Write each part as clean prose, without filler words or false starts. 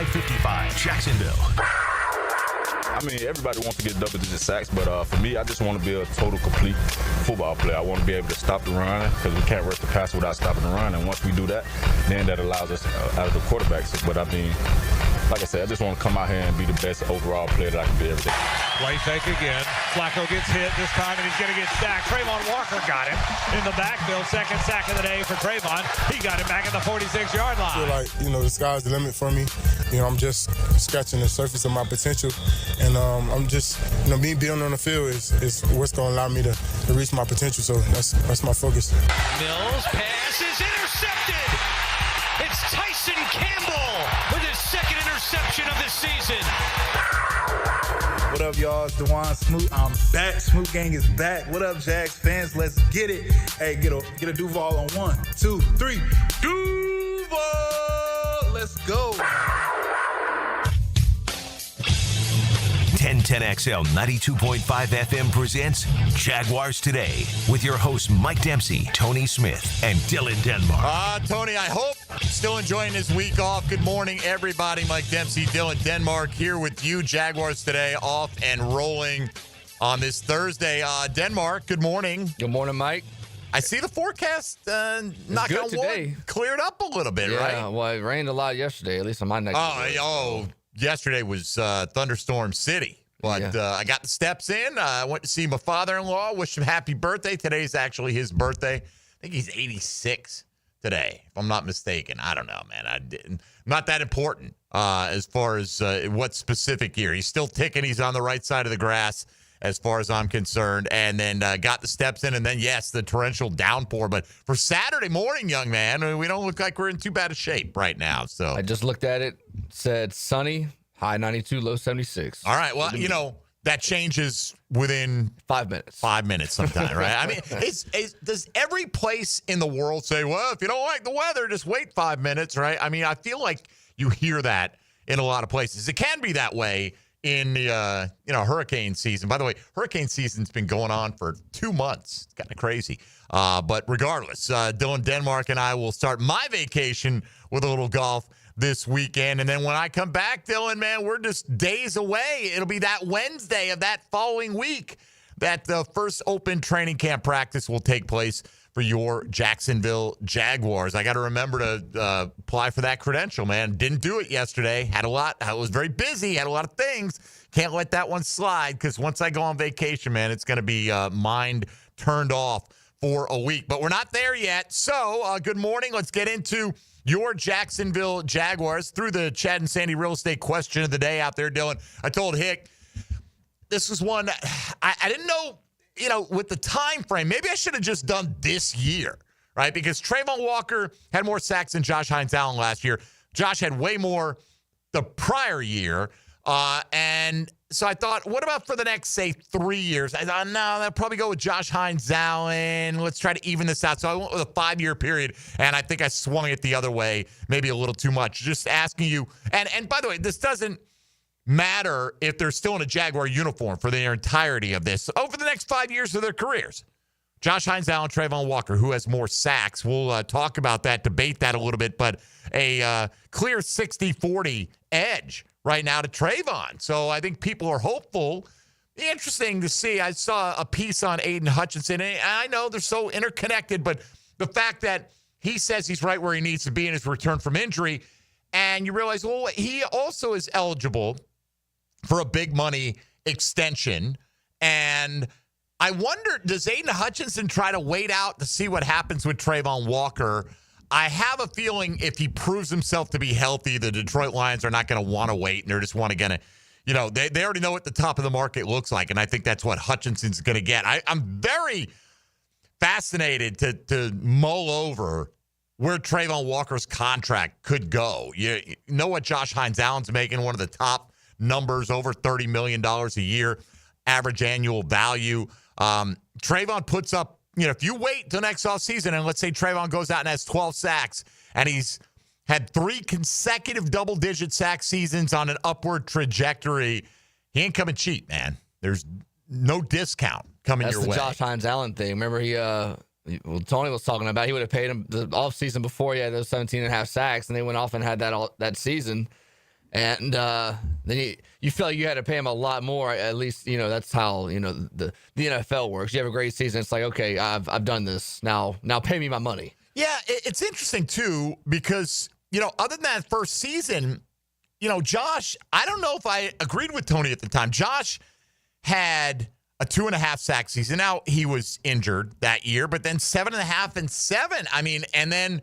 555 Jacksonville. I mean, everybody wants to get double-digit sacks, but for me, I just want to be a total, complete football player. I want to be able to stop the run because we can't rush the passer without stopping the run. And once we do that, then that allows us out of the quarterbacks. But I mean, like I said, I just want to come out here and be the best overall player that I can be every day. Play fake again. Flacco gets hit this time, and he's going to get sacked. Travon Walker got him in the backfield. Second sack of the day for Travon. He got him back at the 46-yard line. I feel like, the sky's the limit for me. I'm just scratching the surface of my potential. And I'm just, me being on the field is what's going to allow me to reach my potential. So that's my focus. Mills pass is intercepted. It's Tyson Campbell with his second interception of the season. What up, y'all? It's Dewan Smoot. I'm back. Smoot Gang is back. What up, Jags fans? Let's get it. Hey, get a Duval on 1, 2, 3. Duval! Let's go. 1010XL 92.5 FM presents Jaguars Today with your hosts Mike Dempsey, Tony Smith, and Dylan Denmark. Tony, I hope still enjoying his week off. Good morning, everybody. Mike Dempsey, Dylan Denmark here with you. Jaguars Today off and rolling on this Thursday. Denmark, good morning. Good morning, Mike. I see the forecast, knock on wood, cleared up a little bit, right? Yeah, well, it rained a lot yesterday, at least on my neck. Yesterday was Thunderstorm City. But I got the steps in. I went to see my father-in-law, wish him happy birthday. Today's actually his birthday. I think he's 86 today, if I'm not mistaken. I don't know, man. Not that important as far as what specific year. He's still ticking. He's on the right side of the grass as far as I'm concerned. And then got the steps in. And then, yes, the torrential downpour. But for Saturday morning, young man, we don't look like we're in too bad a shape right now. So I just looked at it. Said sunny. High 92, low 76. All right. Well, that changes within 5 minutes. 5 minutes sometime, right? I mean, does every place in the world say, well, if you don't like the weather, just wait 5 minutes, right? I mean, I feel like you hear that in a lot of places. It can be that way in the, hurricane season. By the way, hurricane season's been going on for 2 months. It's kind of crazy. But regardless, Dylan Denmark and I will start my vacation with a little golf this weekend. And then when I come back, Dylan, man, we're just days away. It'll be that Wednesday of that following week that the first open training camp practice will take place for your Jacksonville Jaguars. I got to remember to apply for that credential, man. Didn't do it yesterday. I was very busy, had a lot of things. Can't let that one slide because once I go on vacation, man, it's going to be mind turned off for a week. But we're not there yet. So good morning. Let's get into your Jacksonville Jaguars through the Chad and Sandy real estate question of the day out there, Dylan. I told Hick, this was one I didn't know, with the time frame, maybe I should have just done this year, right? Because Travon Walker had more sacks than Josh Hines-Allen last year. Josh had way more the prior year. And so I thought, what about for the next, say, 3 years? I thought, no, I'll probably go with Josh Hines-Allen. Let's try to even this out. So I went with a 5-year period, and I think I swung it the other way, maybe a little too much. Just asking you, and by the way, this doesn't matter if they're still in a Jaguar uniform for the entirety of this. Over the next 5 years of their careers, Josh Hines-Allen, Travon Walker, who has more sacks? We'll talk about that, debate that a little bit, but a clear 60-40 edge right now to Travon. So I think people are hopeful. Interesting to see. I saw a piece on Aiden Hutchinson, and I know they're so interconnected, but the fact that he says he's right where he needs to be in his return from injury, and you realize, well, he also is eligible for a big money extension. And I wonder, does Aiden Hutchinson try to wait out to see what happens with Travon Walker? I have a feeling if he proves himself to be healthy, the Detroit Lions are not going to want to wait, and they're just they already know what the top of the market looks like, and I think that's what Hutchinson's going to get. I'm very fascinated to mull over where Travon Walker's contract could go. You know what Josh Hines-Allen's making, one of the top numbers, over $30 million a year, average annual value. Travon puts up, if you wait till next offseason and let's say Travon goes out and has 12 sacks and he's had 3 consecutive double-digit sack seasons on an upward trajectory, he ain't coming cheap, man. There's no discount coming your way. That's the Josh Hines-Allen thing. Remember Tony was talking about he would have paid him the offseason before he had those 17.5 sacks, and they went off and had that season. And then you feel like you had to pay him a lot more. At least, that's how, the NFL works. You have a great season. It's like, okay, I've done this. Now pay me my money. Yeah, it's interesting, too, because, other than that first season, Josh, I don't know if I agreed with Tony at the time. Josh had a 2.5 sack season. Now, he was injured that year, but then 7.5 and 7. I mean, and then,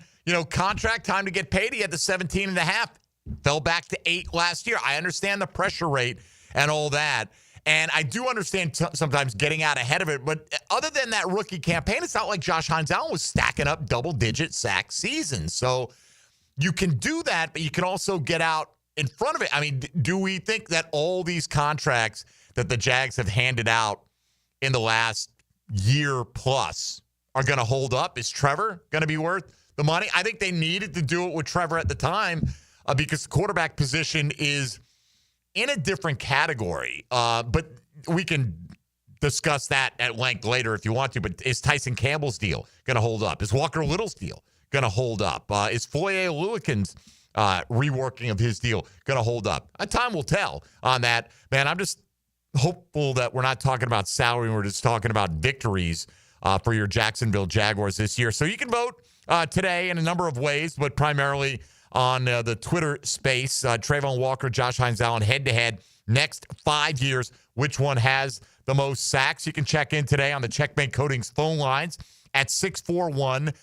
contract time to get paid, he had the 17.5. Fell back to 8 last year. I understand the pressure rate and all that. And I do understand sometimes getting out ahead of it. But other than that rookie campaign, it's not like Josh Hines-Allen was stacking up double-digit sack seasons. So you can do that, but you can also get out in front of it. I mean, do we think that all these contracts that the Jags have handed out in the last year plus are going to hold up? Is Trevor going to be worth the money? I think they needed to do it with Trevor at the time because the quarterback position is in a different category. But we can discuss that at length later if you want to. But is Tyson Campbell's deal going to hold up? Is Walker Little's deal going to hold up? Is Foye Oluwakin's reworking of his deal going to hold up? Time will tell on that. Man, I'm just hopeful that we're not talking about salary. We're just talking about victories for your Jacksonville Jaguars this year. So you can vote today in a number of ways, but primarily on the Twitter space. Travon Walker, Josh Hines-Allen head-to-head next 5 years. Which one has the most sacks? You can check in today on the Checkmate Coatings phone lines at 641-1010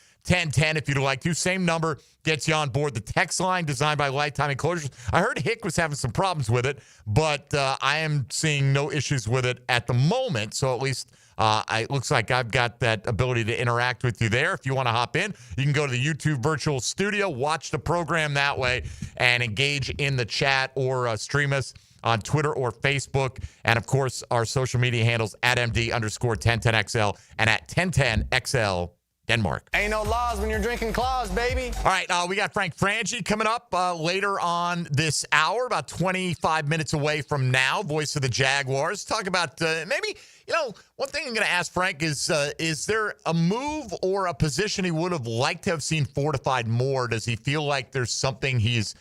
if you'd like to. Same number gets you on board. The text line designed by Lifetime Enclosures. I heard Hick was having some problems with it, but I am seeing no issues with it at the moment. So at least it looks like I've got that ability to interact with you there. If you want to hop in, you can go to the YouTube virtual studio, watch the program that way, and engage in the chat or stream us on Twitter or Facebook. And, of course, our social media handles at MD_1010XL and at 1010XL Denmark. Ain't no laws when you're drinking claws, baby. All right, we got Frangie coming up later on this hour, about 25 minutes away from now, voice of the Jaguars. Talk about maybe, one thing I'm going to ask Frank is there a move or a position he would have liked to have seen fortified more? Does he feel like there's something he's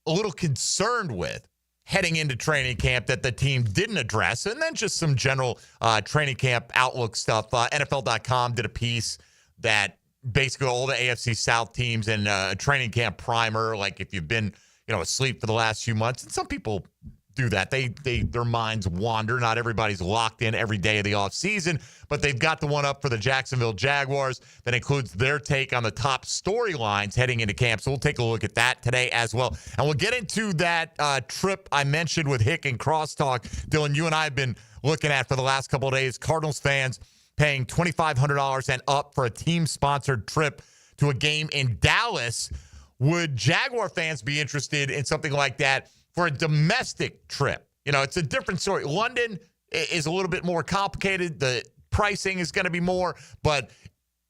a little concerned with heading into training camp that the team didn't address? And then just some general training camp outlook stuff. NFL.com did a piece that basically all the AFC South teams and a training camp primer, like if you've been, asleep for the last few months. And some people do that. Their minds wander. Not everybody's locked in every day of the offseason, but they've got the one up for the Jacksonville Jaguars that includes their take on the top storylines heading into camp. So we'll take a look at that today as well. And we'll get into that trip I mentioned with Hick and Crosstalk. Dylan, you and I have been looking at for the last couple of days. Cardinals fans paying $2,500 and up for a team-sponsored trip to a game in Dallas. Would Jaguar fans be interested in something like that for a domestic trip? It's a different story. London is a little bit more complicated. The pricing is going to be more. But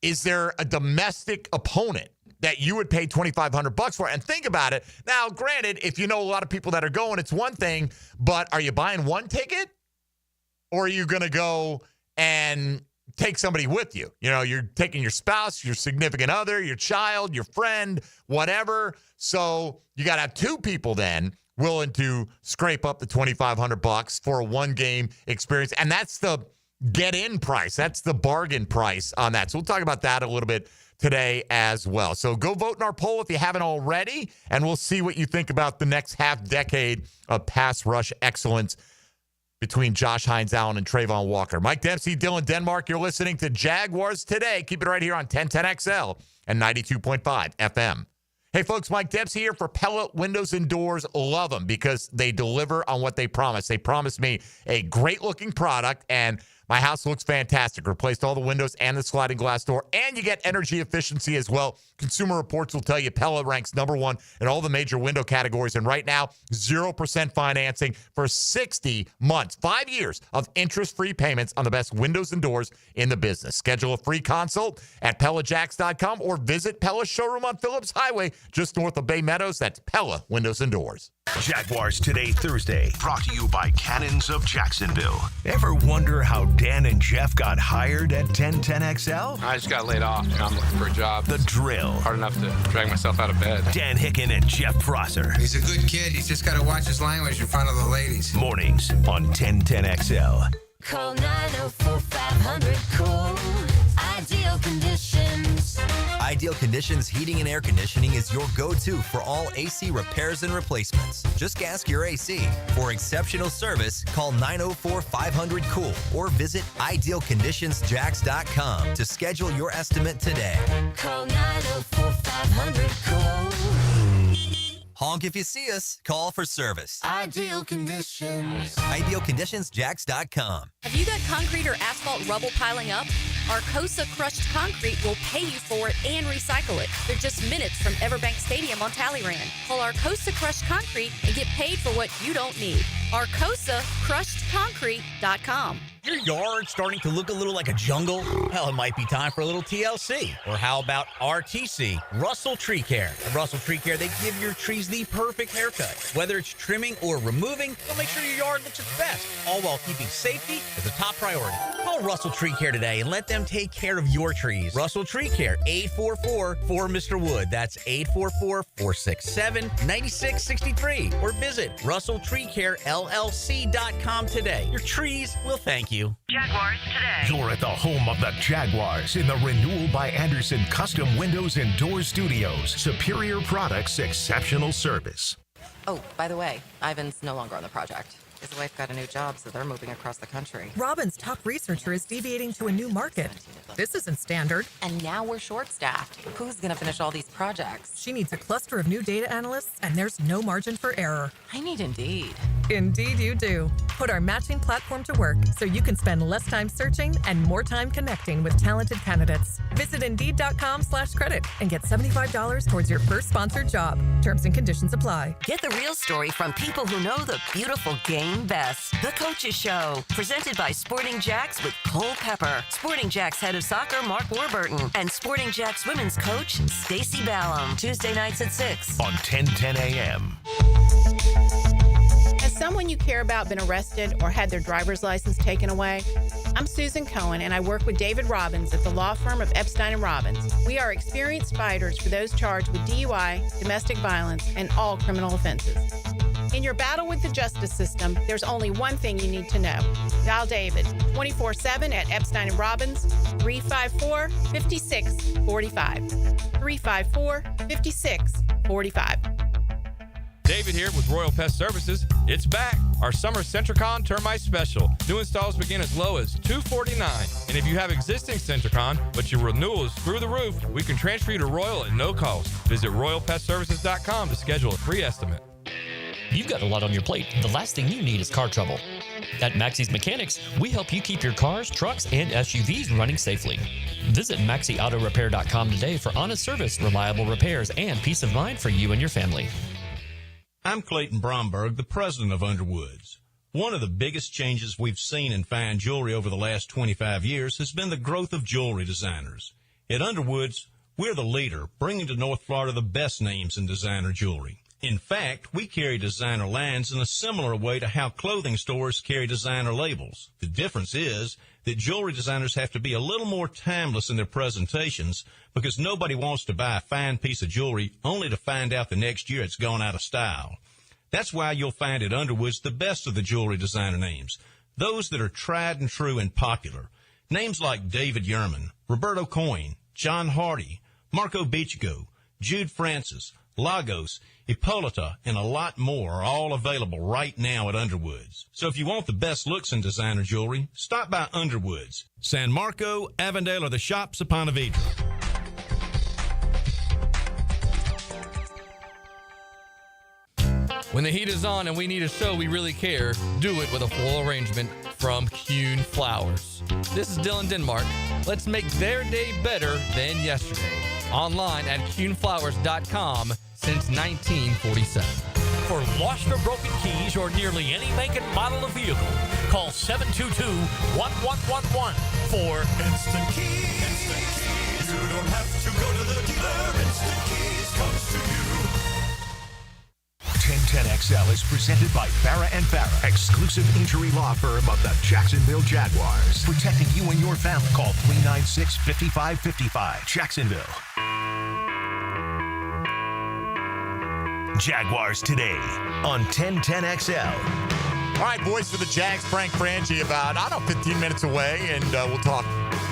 is there a domestic opponent that you would pay $2,500 for? And think about it. Now, granted, if you know a lot of people that are going, it's one thing. But are you buying one ticket? Or are you going to go and take somebody with you? You're taking your spouse, your significant other, your child, your friend, whatever. So you got to have two people then willing to scrape up the $2,500 for a one-game experience. And that's the get-in price. That's the bargain price on that. So we'll talk about that a little bit today as well. So go vote in our poll if you haven't already, and we'll see what you think about the next half-decade of pass rush excellence between Josh Hines-Allen and Travon Walker. Mike Dempsey, Dylan Denmark, you're listening to Jaguars Today. Keep it right here on 1010XL and 92.5 FM. Hey, folks, Mike Dempsey here for Pella Windows and Doors. Love them because they deliver on what they promise. They promised me a great-looking product, and my house looks fantastic. Replaced all the windows and the sliding glass door, and you get energy efficiency as well. Consumer Reports will tell you Pella ranks #1 in all the major window categories, and right now, 0% financing for 60 months. 5 years of interest-free payments on the best windows and doors in the business. Schedule a free consult at PellaJacks.com or visit Pella's showroom on Phillips Highway, just north of Bay Meadows. That's Pella Windows and Doors. Jaguars Today Thursday, brought to you by Cannons of Jacksonville. Ever wonder how Dan and Jeff got hired at 1010XL? I just got laid off. I'm looking for a job. The Drill. Hard enough to drag myself out of bed. Dan Hicken and Jeff Prosser. He's a good kid. He's just got to watch his language in front of the ladies. Mornings on 1010XL. Call 904-500-COOL. Ideal Conditions. Ideal Conditions Heating and Air Conditioning is your go-to for all AC repairs and replacements. Just gas your AC. For exceptional service, call 904-500-COOL or visit idealconditionsjacks.com to schedule your estimate today. Call 904-500-COOL. Honk if you see us. Call for service. Ideal Conditions. Idealconditionsjacks.com. Have you got concrete or asphalt rubble piling up? Arcosa Crushed Concrete will pay you for it and recycle it. They're just minutes from Everbank Stadium on Talleyrand. Call Arcosa Crushed Concrete and get paid for what you don't need. ArcosaCrushedConcrete.com. Your yard starting to look a little like a jungle? Well, it might be time for a little TLC. Or how about RTC, Russell Tree Care? At Russell Tree Care, they give your trees the perfect haircut. Whether it's trimming or removing, they'll make sure your yard looks its best, all while keeping safety as a top priority. Call Russell Tree Care today and let them take care of your trees. Russell Tree Care, 844-4Mr. Wood. That's 844-467-9663. Or visit RussellTreeCareLLC.com today. Your trees will thank you. Jaguars Today. You're at the home of the Jaguars in the Renewal by Anderson Custom Windows and Doors Studios. Superior products, exceptional service. Oh, by the way, Ivan's no longer on the project. His wife got a new job, so they're moving across the country. Robin's top researcher is deviating to a new market. This isn't standard. And now we're short-staffed. Who's going to finish all these projects? She needs a cluster of new data analysts, and there's no margin for error. I need Indeed. Indeed you do. Put our matching platform to work so you can spend less time searching and more time connecting with talented candidates. Visit Indeed.com/credit and get $75 towards your first sponsored job. Terms and conditions apply. Get the real story from people who know the beautiful game best. The Coaches Show, presented by Sporting Jacks with Cole Pepper, Sporting Jacks head of soccer Mark Warburton, and Sporting Jacks women's coach Stacey Ballum. Tuesday nights at 6 on 1010 a.m. Has someone you care about been arrested or had their driver's license taken away? I'm Susan Cohen, and I work with David Robbins at the law firm of Epstein & Robbins. We are experienced fighters for those charged with DUI, domestic violence, and all criminal offenses. In your battle with the justice system, there's only one thing you need to know. Dial David 24/7 at Epstein & Robbins, 354-5645. 354-5645. David here with Royal Pest Services. It's back. Our summer Centricon Termite Special. New installs begin as low as $249. And if you have existing Centricon, but your renewal is through the roof, we can transfer you to Royal at no cost. Visit RoyalPestServices.com to schedule a free estimate. You've got a lot on your plate. The last thing you need is car trouble. At Maxie's Mechanics, we help you keep your cars, trucks, and SUVs running safely. Visit MaxieAutoRepair.com today for honest service, reliable repairs, and peace of mind for you and your family. I'm Clayton Bromberg, the president of Underwoods. One of the biggest changes we've seen in fine jewelry over the last 25 years has been the growth of jewelry designers. At Underwoods, we're the leader, bringing to North Florida the best names in designer jewelry. In fact, we carry designer lines in a similar way to how clothing stores carry designer labels. The difference is that jewelry designers have to be a little more timeless in their presentations because nobody wants to buy a fine piece of jewelry only to find out the next year it's gone out of style. That's why you'll find at Underwoods the best of the jewelry designer names, those that are tried and true and popular. Names like David Yerman, Roberto Coin, John Hardy, Marco Bichigo, Jude Francis, Lagos, Hippolyta, and a lot more are all available right now at Underwoods. So if you want the best looks in designer jewelry, stop by Underwoods. San Marco, Avondale, or the shops of Ponte Vedra. When the heat is on and we need a show we really care, do it with a full arrangement from Kuhn Flowers. This is Dylan Denmark. Let's make their day better than yesterday. Online at kuhnflowers.com since 1947. For lost or broken keys or nearly any make and model of vehicle, call 722-1111 for Instant Keys. Instant Keys. You don't have to go to the dealer. Instant Keys comes to you. 1010XL is presented by Farah and Farah, exclusive injury law firm of the Jacksonville Jaguars. Protecting you and your family. Call 396-5555. Jacksonville. Jaguars Today on 1010XL. All right, voice for the Jags, Frangie, about, 15 minutes away, and we'll talk,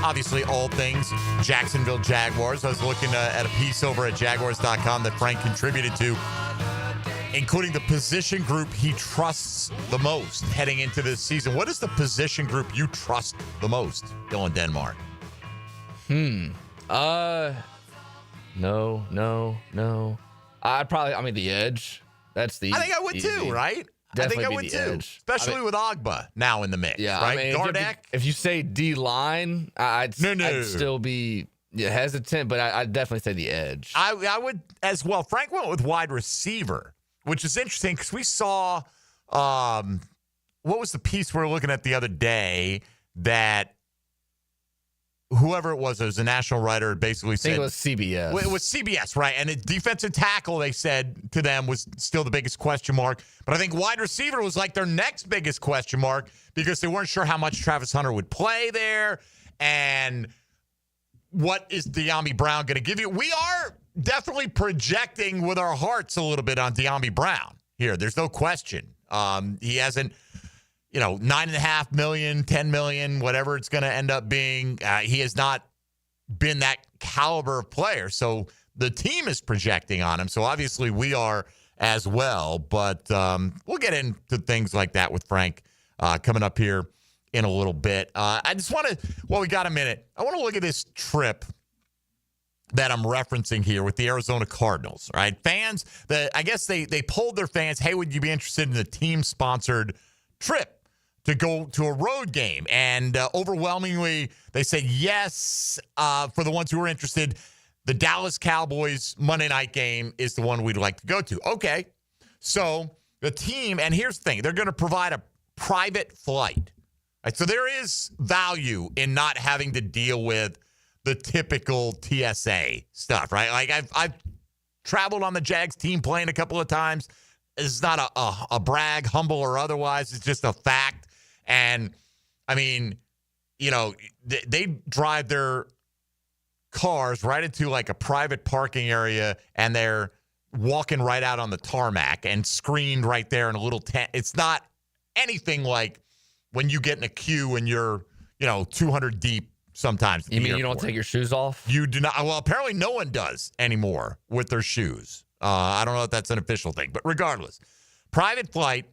obviously, all things Jacksonville Jaguars. I was looking at a piece over at Jaguars.com that Frank contributed to, including the position group he trusts the most heading into this season. What is the position group you trust the most, Dylan Denmark? No. The edge. That's the I think I would easy. Too, right? Definitely I think I would too. edge. Especially with Ogba now in the mix, right? Gardeck. If you say D-line, I'd still be hesitant, but I'd definitely say the edge. I would as well. Frank went with wide receiver, which is interesting because we saw what was the piece we were looking at the other day that whoever it was a national writer, basically said. I think it was CBS. Well, it was CBS, right? And a defensive tackle, they said to them, was still the biggest question mark. But I think wide receiver was like their next biggest question mark because they weren't sure how much Travis Hunter would play there and what is De'Ami Brown going to give you. We are definitely projecting with our hearts a little bit on De'Ami Brown here. There's no question. He hasn't. $9.5 million, $10 million, whatever it's going to end up being. He has not been that caliber of player. So the team is projecting on him. So obviously we are as well. But we'll get into things like that with Frank coming up here in a little bit. I just want to, we got a minute. I want to look at this trip that I'm referencing here with the Arizona Cardinals, right? Fans, I guess they polled their fans, hey, would you be interested in the team-sponsored trip to go to a road game? And overwhelmingly, they said yes. For the ones who were interested, the Dallas Cowboys Monday night game is the one we'd like to go to. Okay. So the team, and here's the thing, they're going to provide a private flight. Right? So there is value in not having to deal with the typical TSA stuff, right? Like I've traveled on the Jags team plane a couple of times. It's not a brag, humble or otherwise. It's just a fact. And, I mean, they drive their cars right into like a private parking area and they're walking right out on the tarmac and screened right there in a little tent. It's not anything like when you get in a queue and you're, 200 deep sometimes. You mean you don't take your shoes off? You do not. Well, apparently no one does anymore with their shoes. I don't know if that's an official thing, but regardless, private flight,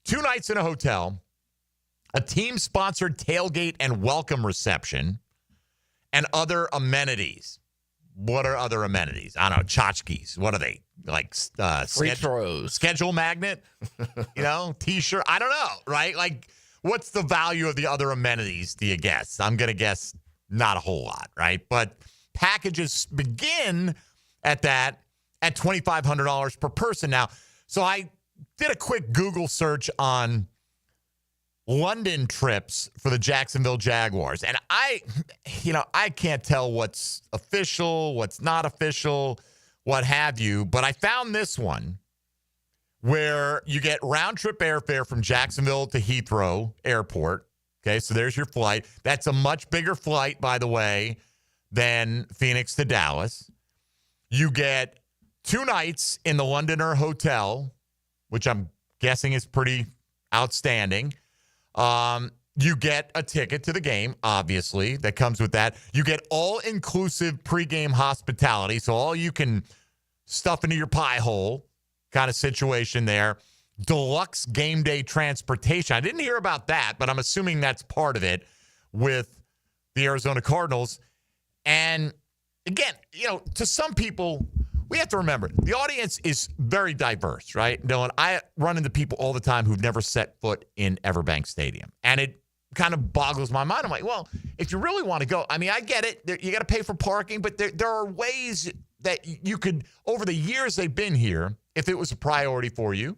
2 nights in a hotel, a team-sponsored tailgate and welcome reception, and other amenities. What are other amenities? I don't know, tchotchkes. What are they? Like free throws, schedule magnet, T-shirt. I don't know, right? Like, what's the value of the other amenities, do you guess? I'm going to guess not a whole lot, right? But packages begin at $2,500 per person. Now, so I did a quick Google search on London trips for the Jacksonville Jaguars. And I can't tell what's official, what's not official, what have you. But I found this one where you get round-trip airfare from Jacksonville to Heathrow Airport. Okay, so there's your flight. That's a much bigger flight, by the way, than Phoenix to Dallas. You get 2 nights in the Londoner Hotel, which I'm guessing is pretty outstanding. You get a ticket to the game, obviously, that comes with that. You get all-inclusive pregame hospitality, so all you can stuff into your pie hole kind of situation there. Deluxe game day transportation. I didn't hear about that, but I'm assuming that's part of it with the Arizona Cardinals. And again, to some people, we have to remember, the audience is very diverse, right? Dylan, I run into people all the time who've never set foot in Everbank Stadium. And it kind of boggles my mind. I'm like, well, if you really want to go, I mean, I get it. You got to pay for parking, but there are ways that you could, over the years they've been here, if it was a priority for you,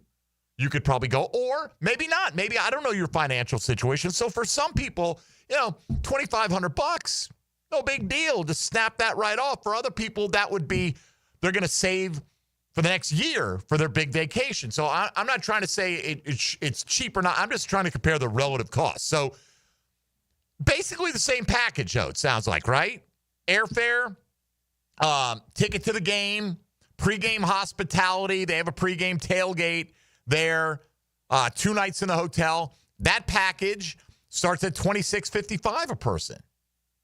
you could probably go, or maybe not. Maybe, I don't know your financial situation. So for some people, $2,500, no big deal. Just snap that right off. For other people, that would be, they're going to save for the next year for their big vacation. So I'm not trying to say it's cheap or not. I'm just trying to compare the relative costs. So basically the same package, though, it sounds like, right? Airfare, ticket to the game, pregame hospitality. They have a pregame tailgate there, 2 nights in the hotel. That package starts at $26.55 a person.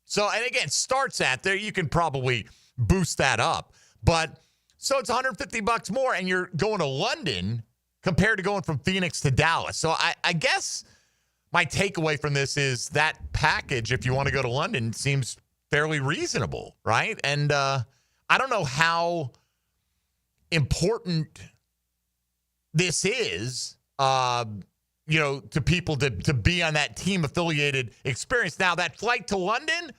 So, and again, starts at there. You can probably boost that up. But so it's $150 more, and you're going to London compared to going from Phoenix to Dallas. So I guess my takeaway from this is that package, if you want to go to London, seems fairly reasonable, right? And I don't know how important this is, to people to be on that team-affiliated experience. Now, that flight to London,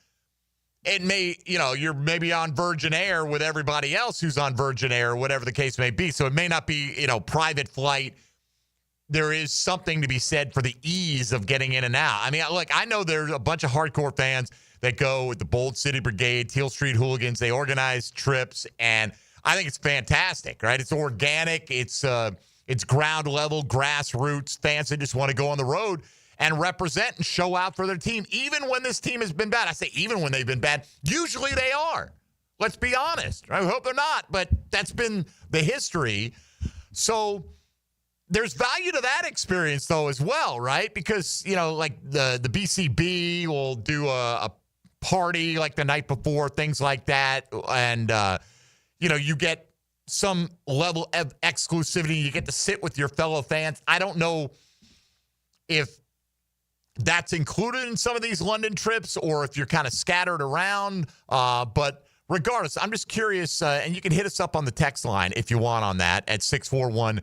it may, you're maybe on Virgin Air with everybody else who's on Virgin Air, whatever the case may be. So it may not be, private flight. There is something to be said for the ease of getting in and out. I mean, look, I know there's a bunch of hardcore fans that go with the Bold City Brigade, Teal Street Hooligans. They organize trips, and I think it's fantastic, right? It's organic. It's ground level, grassroots fans that just want to go on the road and represent and show out for their team, even when this team has been bad. I say even when they've been bad. Usually they are. Let's be honest. I hope they're not, but that's been the history. So there's value to that experience, though, as well, right? Because, like the BCB will do a party like the night before, things like that. And, you get some level of exclusivity. You get to sit with your fellow fans. I don't know if that's included in some of these London trips or if you're kind of scattered around. But regardless, I'm just curious, and you can hit us up on the text line if you want on that at 641-1010.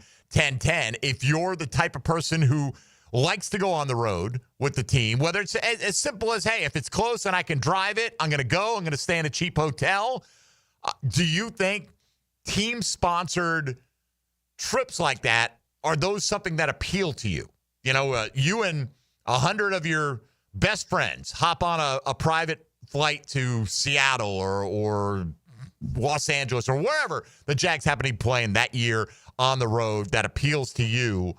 If you're the type of person who likes to go on the road with the team, whether it's as simple as, hey, if it's close and I can drive it, I'm going to go. I'm going to stay in a cheap hotel. Do you think team-sponsored trips like that, are those something that appeal to you? You and 100 of your best friends hop on a private flight to Seattle or Los Angeles or wherever the Jags happen to be playing that year on the road that appeals to you.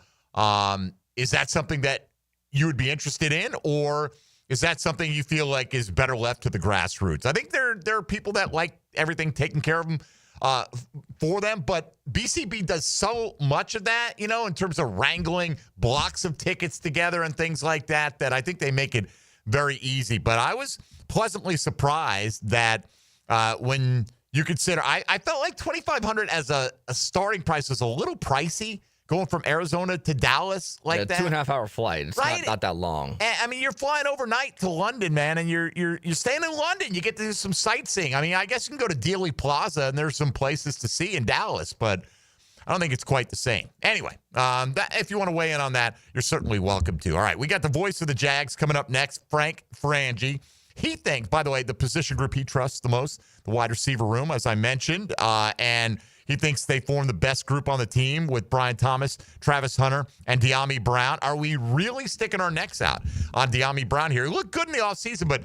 Is that something that you would be interested in, or is that something you feel like is better left to the grassroots? I think there are people that like everything taken care of them for them, but BCB does so much of that, in terms of wrangling blocks of tickets together and things like that, that I think they make it very easy. But I was pleasantly surprised that when you consider, I felt like $2,500 as a starting price was a little pricey. Going from Arizona to Dallas like that. 2.5 hour flight. It's right? not that long. And, I mean, you're flying overnight to London, man, and you're staying in London. You get to do some sightseeing. I mean, I guess you can go to Dealey Plaza, and there's some places to see in Dallas, but I don't think it's quite the same. Anyway, if you want to weigh in on that, you're certainly welcome to. All right, we got the voice of the Jags coming up next, Frangie. He thinks, by the way, the position group he trusts the most, the wide receiver room, as I mentioned, and he thinks they form the best group on the team with Brian Thomas, Travis Hunter, and De'Ami Brown. Are we really sticking our necks out on De'Ami Brown here? He looked good in the offseason, but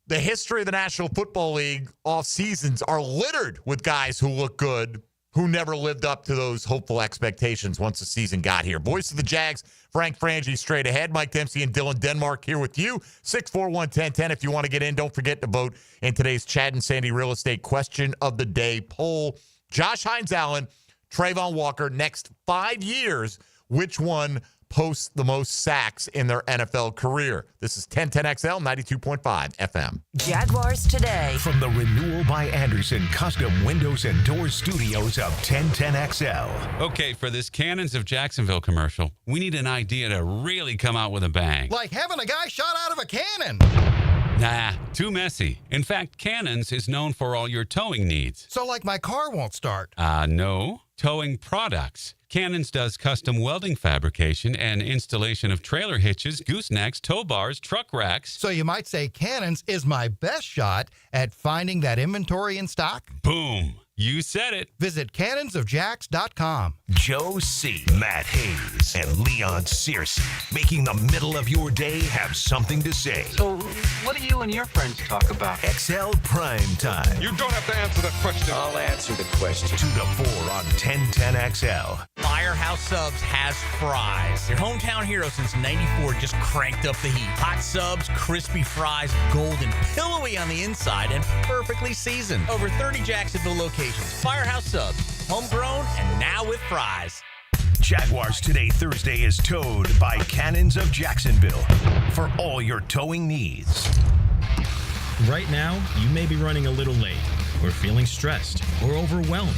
the history of the National Football League off seasons are littered with guys who look good, who never lived up to those hopeful expectations once the season got here. Voice of the Jags, Frangie straight ahead. Mike Dempsey and Dylan Denmark here with you. 641-1010. If you want to get in, don't forget to vote in today's Chad and Sandy Real Estate Question of the Day poll. Josh Hines-Allen, Travon Walker, next 5 years, which one posts the most sacks in their NFL career? This is 1010XL, 92.5 FM. Jaguars Today. From the Renewal by Anderson Custom Windows and Doors Studios of 1010XL. Okay, for this Cannons of Jacksonville commercial, we need an idea to really come out with a bang. Like having a guy shot out of a cannon. Nah, too messy. In fact, Cannons is known for all your towing needs. So like my car won't start. No. Towing products. Cannons does custom welding fabrication and installation of trailer hitches, goosenecks, tow bars, truck racks. So you might say Cannons is my best shot at finding that inventory in stock? Boom. You said it. Visit cannonsofjacks.com. Joe C., Matt Hayes, and Leon Searcy, making the middle of your day have something to say. So, what do you and your friends talk about? XL Prime Time. You don't have to answer that question. I'll answer the question. 2 to 4 on 1010XL. Firehouse Subs has fries. Your hometown hero since '94 just cranked up the heat. Hot subs, crispy fries, golden, pillowy on the inside, and perfectly seasoned. Over 30 Jacksonville locations. Firehouse Subs, homegrown and now with fries. Jaguars Today Thursday is towed by Cannons of Jacksonville for all your towing needs. Right now, you may be running a little late, or feeling stressed, or overwhelmed,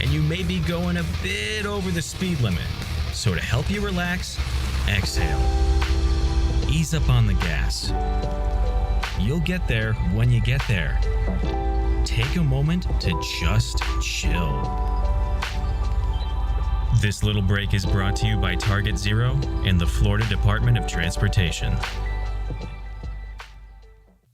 and you may be going a bit over the speed limit. So to help you relax, exhale. Ease up on the gas. You'll get there when you get there. Take a moment to just chill. This little break is brought to you by Target Zero and the Florida Department of Transportation.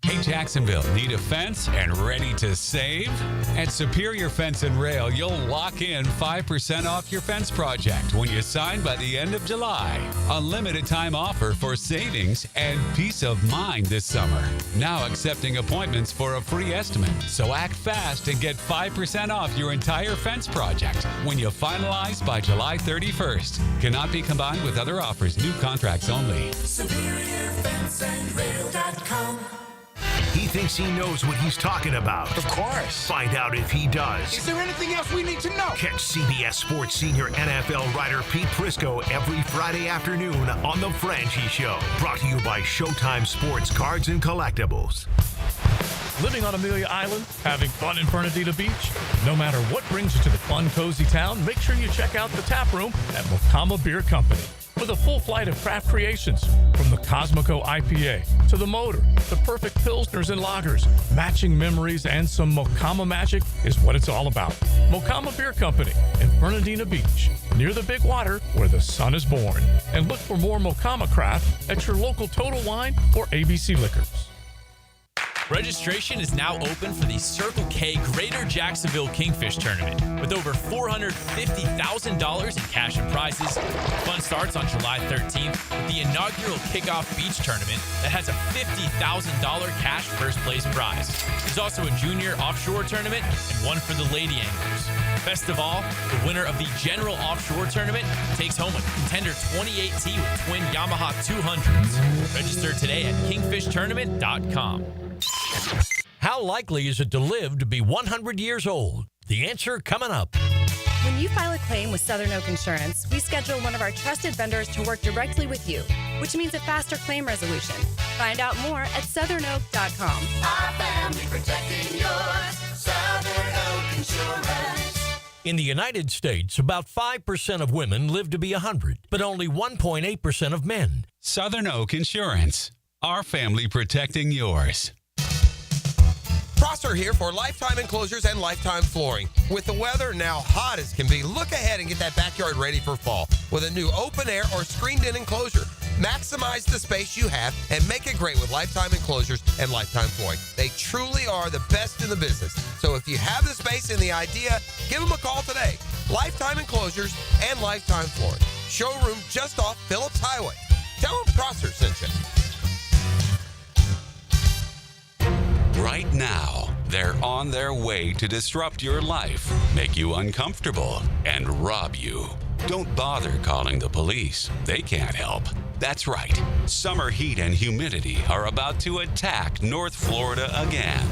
Hey, Jacksonville, need a fence and ready to save? At Superior Fence and Rail, you'll lock in 5% off your fence project when you sign by the end of July. A limited time offer for savings and peace of mind this summer. Now accepting appointments for a free estimate. So act fast and get 5% off your entire fence project when you finalize by July 31st. Cannot be combined with other offers. New contracts only. SuperiorFenceandRail.com. He thinks he knows what he's talking about. Of course. Find out if he does. Is there anything else we need to know? Catch CBS Sports senior NFL writer Pete Prisco every Friday afternoon on The Frangie Show. Brought to you by Showtime Sports Cards and Collectibles. Living on Amelia Island? Having fun in Fernandina Beach? No matter what brings you to the fun, cozy town, make sure you check out the tap room at Mocama Beer Company. With a full flight of craft creations, from the Cosmico IPA to the Motor, the perfect Pilsners and Lagers, matching memories and some Mocama magic is what it's all about. Mocama Beer Company in Fernandina Beach, near the big water where the sun is born. And look for more Mocama craft at your local Total Wine or ABC Liquors. Registration is now open for the Circle K Greater Jacksonville Kingfish Tournament. With over $450,000 in cash and prizes, fun starts on July 13th with the inaugural Kickoff Beach Tournament that has a $50,000 cash first place prize. There's also a junior offshore tournament and one for the lady anglers. Best of all, the winner of the General Offshore Tournament takes home a Contender 28T with twin Yamaha 200s. Register today at kingfishtournament.com. How likely is it to live to be 100 years old? The answer coming up. When you file a claim with Southern Oak Insurance, we schedule one of our trusted vendors to work directly with you, which means a faster claim resolution. Find out more at southernoak.com. Our family protecting yours. Southern Oak Insurance. In the United States, about 5% of women live to be 100, but only 1.8% of men. Southern Oak Insurance. Our family protecting yours. Prosser here for Lifetime Enclosures and Lifetime Flooring. With the weather now hot as can be, look ahead and get that backyard ready for fall with a new open air or screened-in enclosure. Maximize the space you have and make it great with Lifetime Enclosures and Lifetime Flooring. They truly are the best in the business. So if you have the space and the idea, give them a call today. Lifetime Enclosures and Lifetime Flooring. Showroom just off Phillips Highway. Tell them Prosser sent you. Right now, they're on their way to disrupt your life, make you uncomfortable, and rob you. Don't bother calling the police. They can't help. That's right. Summer heat and humidity are about to attack North Florida again.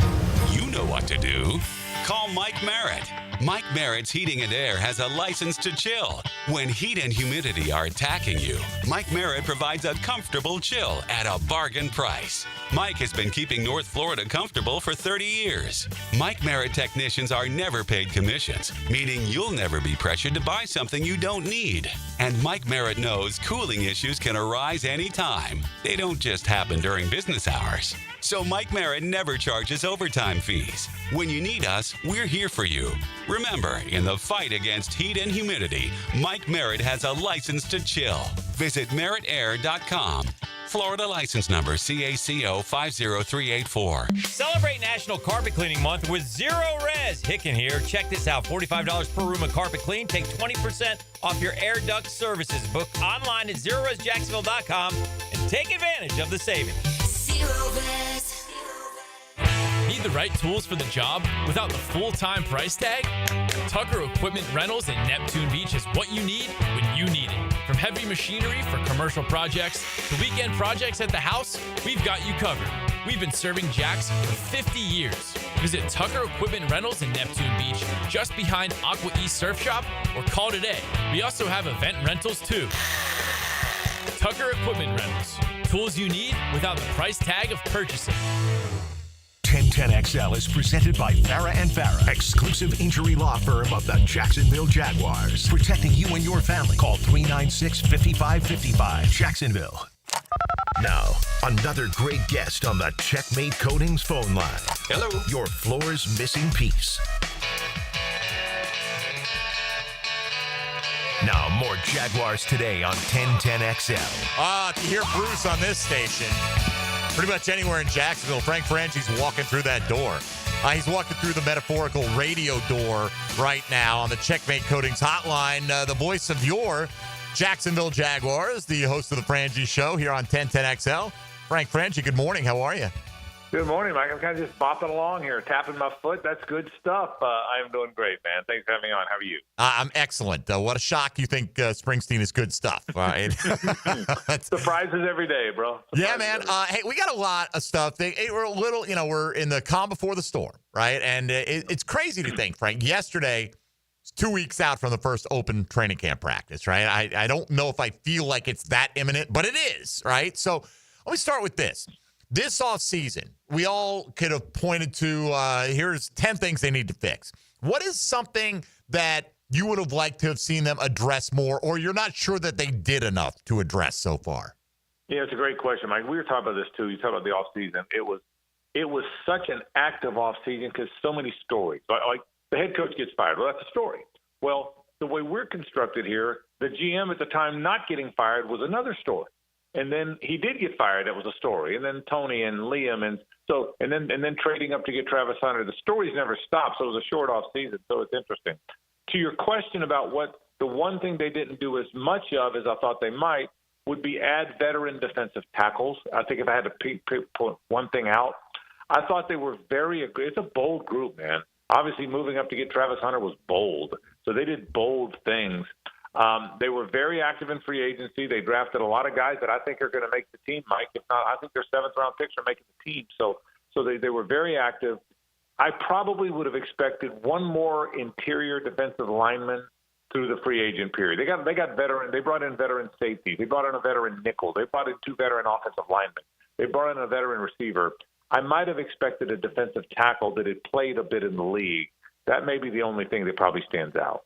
You know what to do. Call Mike Merritt. Mike Merritt's Heating and Air has a license to chill. When heat and humidity are attacking you, Mike Merritt provides a comfortable chill at a bargain price. Mike has been keeping North Florida comfortable for 30 years. Mike Merritt technicians are never paid commissions, meaning you'll never be pressured to buy something you don't need. And Mike Merritt knows cooling issues can arise anytime. They don't just happen during business hours. So Mike Merritt never charges overtime fees. When you need us, we're here for you. Remember, in the fight against heat and humidity, Mike Merritt has a license to chill. Visit meritair.com. Florida license number CACO 50384. Celebrate National Carpet Cleaning Month with Zero Res. Hicken here. Check this out. $45 per room of carpet clean. Take 20% off your air duct services. Book online at ZeroResJacksonville.com and take advantage of the savings. Zero Res. Need the right tools for the job without the full-time price tag? Tucker Equipment Rentals in Neptune Beach is what you need when you need it. From heavy machinery for commercial projects to weekend projects at the house, we've got you covered. We've been serving Jacks for 50 years. Visit Tucker Equipment Rentals in Neptune Beach, just behind Aqua East Surf Shop, or call today. We also have event rentals too. Tucker Equipment Rentals. Tools you need without the price tag of purchasing. 1010XL is presented by Farah & Farah, exclusive injury law firm of the Jacksonville Jaguars. Protecting you and your family. Call 396-5555, Jacksonville. Now, another great guest on the Checkmate Coatings phone line. Hello. Your floor's missing piece. Now, more Jaguars Today on 1010XL. To hear Bruce on this station, pretty much anywhere in Jacksonville, Frank Frangie's walking through that door. He's walking through the metaphorical radio door right now on the Checkmate Coatings hotline. The voice of your Jacksonville Jaguars, the host of the Frangie Show here on 1010XL. Frank Frangie, good morning. How are you? Good morning, Mike. I'm kind of just bopping along here, tapping my foot. That's good stuff. I am doing great, man. Thanks for having me on. How are you? I'm excellent. What a shock you think Springsteen is good stuff. Right? Surprises every day, bro. Yeah, man. Hey, we got a lot of stuff. We're a little, we're in the calm before the storm, right? And it's crazy to think, Frank. Yesterday, it's 2 weeks out from the first open training camp practice, right? I don't know if I feel like it's that imminent, but it is, right? So let me start with this. This offseason, we all could have pointed to, here's 10 things they need to fix. What is something that you would have liked to have seen them address more, or you're not sure that they did enough to address so far? Yeah, it's a great question, Mike. We were talking about this, too. You talked about the offseason. It was such an active offseason because so many stories. Like the head coach gets fired. Well, that's a story. Well, the way we're constructed here, the GM at the time not getting fired was another story. And then he did get fired. That was a story. And then Tony and Liam and then trading up to get Travis Hunter. The stories never stopped. So it was a short off season. So it's interesting. To your question about what the one thing they didn't do as much of as I thought they might would be add veteran defensive tackles. I think if I had to pick one thing out, I thought they were it's a bold group, man. Obviously moving up to get Travis Hunter was bold. So they did bold things. They were very active in free agency. They drafted a lot of guys that I think are going to make the team, Mike. If not, I think their seventh-round picks are making the team. So they were very active. I probably would have expected one more interior defensive lineman through the free agent period. They got veteran. They brought in veteran safety. They brought in a veteran nickel. They brought in 2 veteran offensive linemen. They brought in a veteran receiver. I might have expected a defensive tackle that had played a bit in the league. That may be the only thing that probably stands out.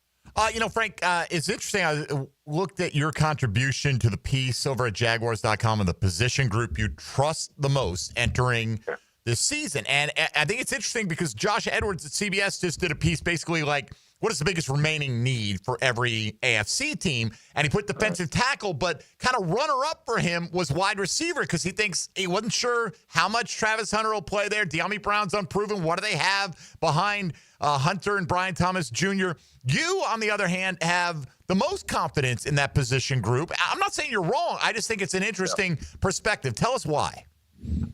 Frank, it's interesting. I looked at your contribution to the piece over at Jaguars.com and the position group you trust the most entering this season. And I think it's interesting because Josh Edwards at CBS just did a piece basically like, what is the biggest remaining need for every AFC team? And he put defensive tackle, but kind of runner-up for him was wide receiver because he wasn't sure how much Travis Hunter will play there. De'Ami Brown's unproven. What do they have behind Hunter and Brian Thomas Jr.? You, on the other hand, have the most confidence in that position group. I'm not saying you're wrong. I just think it's an interesting perspective. Tell us why.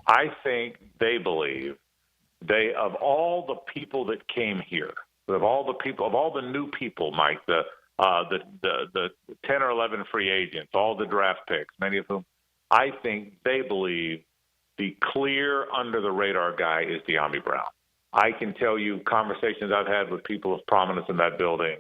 I think they believe of all the people that came here, of all the new people, Mike, the 10 or 11 free agents, all the draft picks, many of whom, I think they believe the clear under-the-radar guy is De'Ami Brown. I can tell you conversations I've had with people of prominence in that building,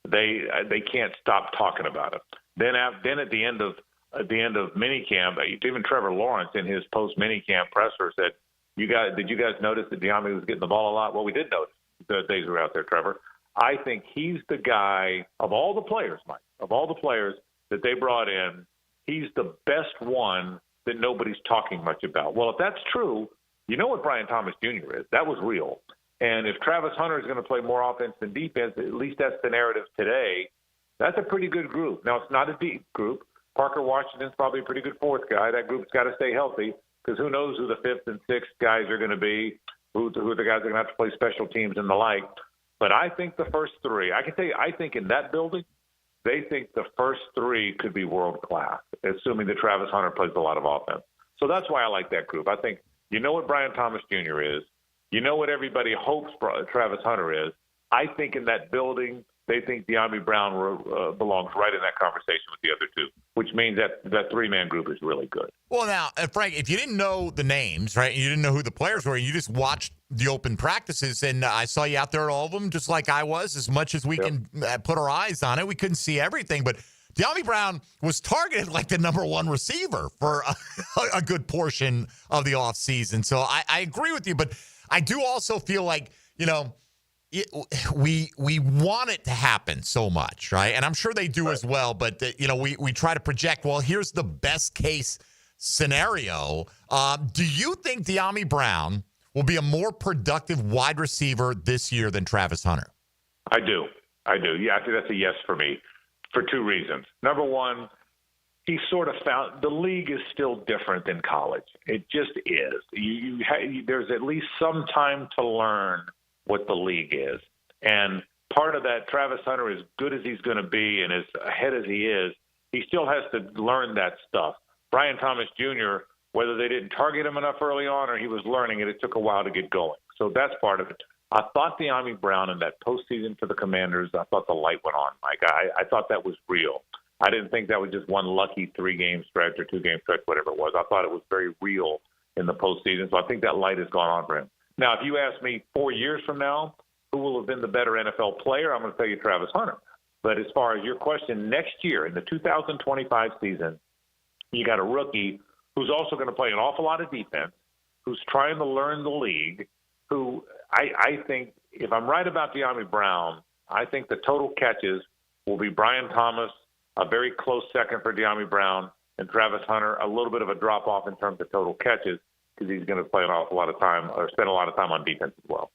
they can't stop talking about it. Then at the end of minicamp, even Trevor Lawrence in his post-minicamp presser said, did you guys notice that De'Ami was getting the ball a lot? Well, we did notice the days we were out there, Trevor. I think he's the guy of all the players, Mike, of all the players that they brought in, he's the best one that nobody's talking much about. Well, if that's true, you know what Brian Thomas Jr. is. That was real. And if Travis Hunter is going to play more offense than defense, at least that's the narrative today, that's a pretty good group. Now, it's not a deep group, Parker Washington's probably a pretty good fourth guy. That group's got to stay healthy because who knows who the fifth and sixth guys are going to be, who the guys are going to have to play special teams and the like. But I think the first three, I can tell you, I think in that building, they think the first three could be world class, assuming that Travis Hunter plays a lot of offense. So that's why I like that group. I think you know what Brian Thomas Jr. is. You know what everybody hopes Travis Hunter is. I think in that building, they think De'Ami Brown belongs right in that conversation with the other two, which means that three-man group is really good. Well, now, Frank, if you didn't know the names, right, and you didn't know who the players were, you just watched the open practices, and I saw you out there at all of them, just like I was, as much as we can put our eyes on it. We couldn't see everything, but De'Ami Brown was targeted like the number one receiver for a good portion of the offseason. So I agree with you, but I do also feel like, we want it to happen so much, right? And I'm sure they do as well, but, we try to project, well, here's the best case scenario. Do you think De'Ami Brown will be a more productive wide receiver this year than Travis Hunter? I do. Yeah, I think that's a yes for me for two reasons. Number one, he sort of found the league is still different than college. It just is. There's at least some time to learn what the league is. And part of that, Travis Hunter, as good as he's going to be and as ahead as he is, he still has to learn that stuff. Brian Thomas Jr., whether they didn't target him enough early on or he was learning it, it took a while to get going. So that's part of it. I thought De'Ami Brown in that postseason for the Commanders, I thought the light went on, Mike. I thought that was real. I didn't think that was just one lucky 3-game stretch or 2-game stretch, whatever it was. I thought it was very real in the postseason. So I think that light has gone on for him. Now, if you ask me 4 years from now, who will have been the better NFL player, I'm going to tell you Travis Hunter. But as far as your question, next year in the 2025 season, you got a rookie who's also going to play an awful lot of defense, who's trying to learn the league, who I think, if I'm right about De'Ami Brown, I think the total catches will be Brian Thomas, a very close second for De'Ami Brown, and Travis Hunter, a little bit of a drop-off in terms of total catches because he's going to play an awful lot of time or spend a lot of time on defense as well.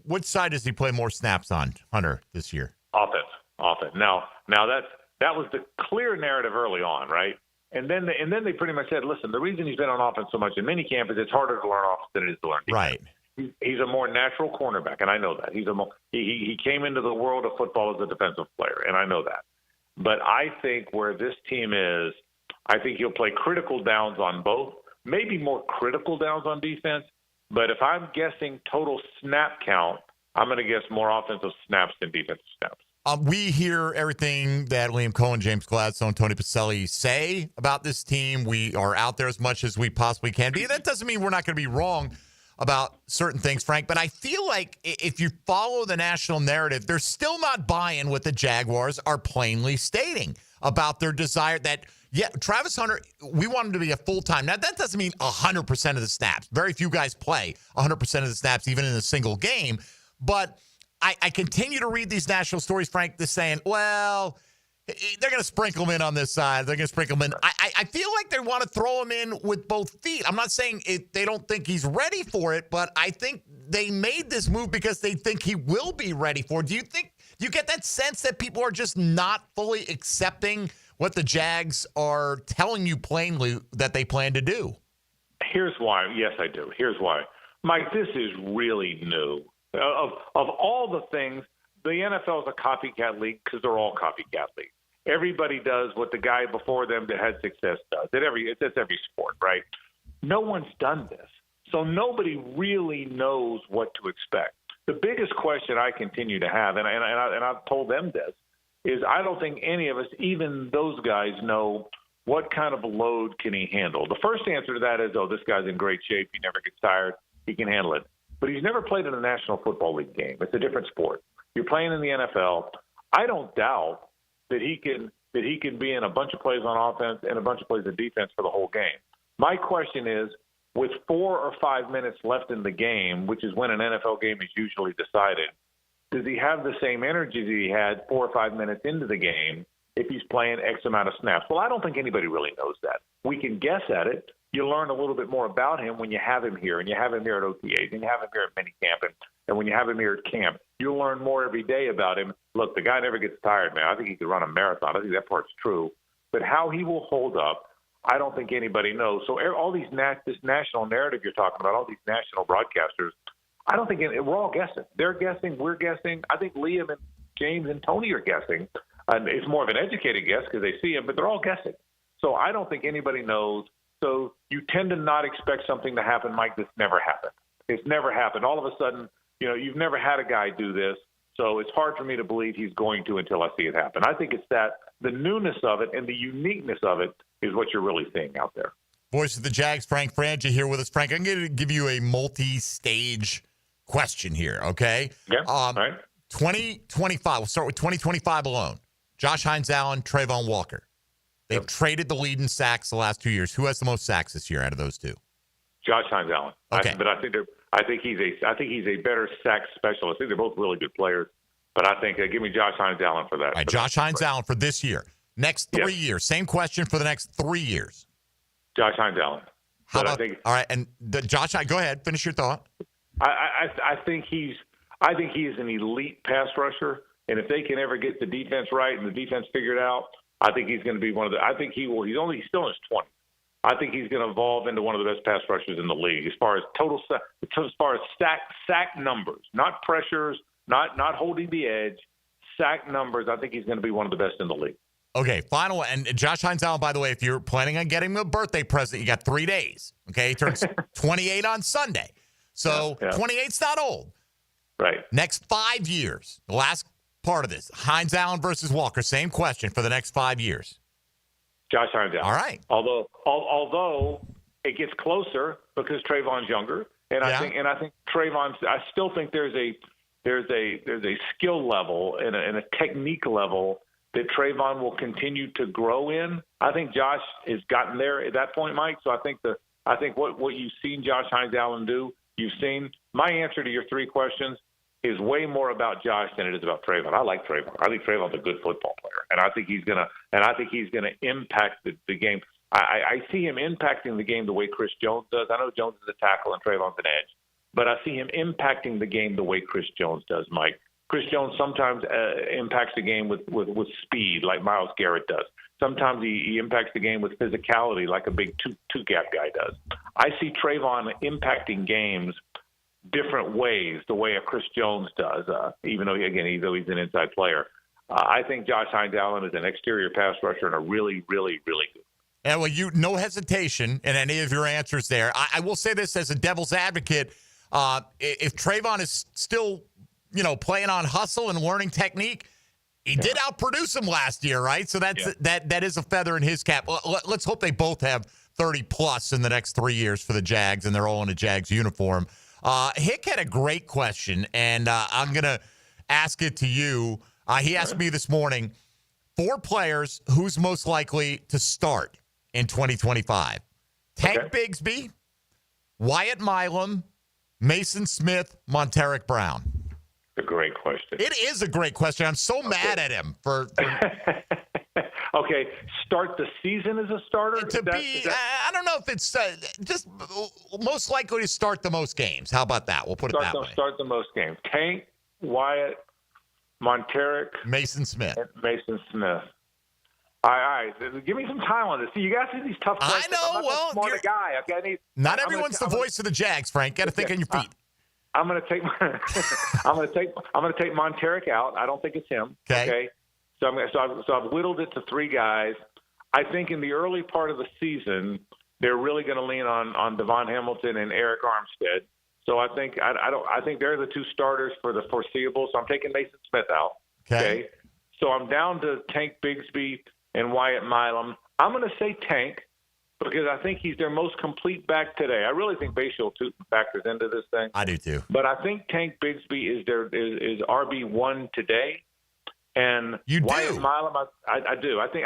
What side does he play more snaps on, Hunter, this year? Offense. Now that was the clear narrative early on, right? And then they pretty much said, listen, the reason he's been on offense so much in minicamp is it's harder to learn offense than it is to learn defense. Right. He's a more natural cornerback, and I know that. He came into the world of football as a defensive player, and I know that. But I think where this team is, I think he'll play critical downs on both, maybe more critical downs on defense. But if I'm guessing total snap count, I'm going to guess more offensive snaps than defensive snaps. We hear everything that Liam Cohen, James Gladstone, Tony Pacelli say about this team. We are out there as much as we possibly can be. That doesn't mean we're not going to be wrong about certain things, Frank. But I feel like if you follow the national narrative, they're still not buying what the Jaguars are plainly stating about their desire that, yeah, Travis Hunter, we want him to be a full-time. Now, that doesn't mean 100% of the snaps. Very few guys play 100% of the snaps, even in a single game. But I continue to read these national stories, Frank, that's saying, well, they're going to sprinkle him in on this side. They're going to sprinkle him in. I feel like they want to throw him in with both feet. I'm not saying they don't think he's ready for it, but I think they made this move because they think he will be ready for it. Do you get that sense that people are just not fully accepting what the Jags are telling you plainly that they plan to do? Here's why. Yes, I do. Here's why. Mike, this is really new. Of all the things, the NFL is a copycat league because they're all copycat leagues. Everybody does what the guy before them that had success does. It's every sport, right? No one's done this. So nobody really knows what to expect. The biggest question I continue to have, and I've told them this, is I don't think any of us, even those guys, know what kind of load can he handle. The first answer to that is, this guy's in great shape. He never gets tired. He can handle it. But he's never played in a National Football League game. It's a different sport. You're playing in the NFL. I don't doubt that he can be in a bunch of plays on offense and a bunch of plays on defense for the whole game. My question is, with 4 or 5 minutes left in the game, which is when an NFL game is usually decided, does he have the same energy that he had 4 or 5 minutes into the game if he's playing X amount of snaps? Well, I don't think anybody really knows that. We can guess at it. You learn a little bit more about him when you have him here, and you have him here at OTAs, and you have him here at minicamp, and when you have him here at camp, you'll learn more every day about him. Look, the guy never gets tired, man. I think he could run a marathon. I think that part's true. But how he will hold up, I don't think anybody knows. So all these this national narrative you're talking about, all these national broadcasters, I don't think we're all guessing. They're guessing. We're guessing. I think Liam and James and Tony are guessing. And it's more of an educated guess because they see him, but they're all guessing. So I don't think anybody knows. So you tend to not expect something to happen, Mike, that's never happened. It's never happened. All of a sudden, you've never had a guy do this. So it's hard for me to believe he's going to until I see it happen. I think it's that the newness of it and the uniqueness of it is what you're really seeing out there. Voice of the Jags, Frangie here with us. Frank, I'm going to give you a multi-stage question here, okay? Yeah, all right. 2025, we'll start with 2025 alone. Josh Hines-Allen, Travon Walker. They've traded the lead in sacks the last 2 years. Who has the most sacks this year out of those two? Josh Hines-Allen. Okay. But I think he's a better sack specialist. I think they're both really good players. But I think give me Josh Hines-Allen for that. All right, Josh Hines-Allen for this year. Next 3 years. Same question for the next 3 years. Josh Hines-Allen. How about, all right, and Josh, go ahead. Finish your thought. I think he is an elite pass rusher, and if they can ever get the defense right and the defense figured out, I think he's going to be one of the. I think he will. He's still in his 20s. I think he's going to evolve into one of the best pass rushers in the league as far as sack numbers, not pressures, not holding the edge, sack numbers. I think he's going to be one of the best in the league. Okay, final one. And Josh Hines-Allen, by the way, if you're planning on getting him a birthday present, you got 3 days. Okay, he turns 28 on Sunday. So 28's not old. Right. Next 5 years, the last part of this, Hines-Allen versus Walker, same question for the next 5 years. Josh Hines-Allen. All right. Although it gets closer because Travon's younger, and I think Travon. I still think there's a skill level and a technique level that Travon will continue to grow in. I think Josh has gotten there at that point, Mike. So I think what you've seen Josh Hines-Allen do, you've seen. My answer to your 3 questions is way more about Josh than it is about Travon. I like Travon. I think Travon's a good football player, and I think he's gonna impact the game. I see him impacting the game the way Chris Jones does. I know Jones is a tackle and Travon's an edge, but I see him impacting the game the way Chris Jones does, Mike. Chris Jones sometimes impacts the game with speed, like Myles Garrett does. Sometimes he impacts the game with physicality, like a big two-gap guy does. I see Travon impacting games different ways, the way a Chris Jones does, even though, he's an inside player. I think Josh Hines-Allen is an exterior pass rusher and a really, really, really good. Yeah, well, no hesitation in any of your answers there. I will say this as a devil's advocate. If Travon is still playing on hustle and learning technique, he did outproduce him last year, right? So that is a feather in his cap. Let's hope they both have 30-plus in the next 3 years for the Jags, and they're all in a Jags uniform. Hick had a great question, and I'm going to ask it to you. He asked me this morning, 4 players who's most likely to start in 2025. Tank Bigsby, Wyatt Milam, Mason Smith, Monteric Brown. A great question. It is a great question. I'm so mad at him for Okay, start the season as a starter? I don't know if it's just most likely to start the most games. How about that? We'll put it that way. Start the most games. Tank, Wyatt, Monteric. Mason Smith. Mason Smith. All right. Give me some time on this. See, you guys do these tough questions. I know. I'm not a smart guy. Not everyone's the voice of the Jags, Frank. Got to think on your feet. I'm going to take I'm going to take Monteric out. I don't think it's him. Okay. So I've whittled it to 3 guys. I think in the early part of the season, they're really going to lean on Devon Hamilton and Eric Armstead. So I think I think they're the 2 starters for the foreseeable. So I'm taking Mason Smith out. Okay. So I'm down to Tank Bigsby and Wyatt Milam. I'm going to say Tank because I think he's their most complete back today. I really think Bashal Tootin factors into this thing. I do too. But I think Tank Bigsby is RB1 today. And you do. Wyatt Milam, I do. I think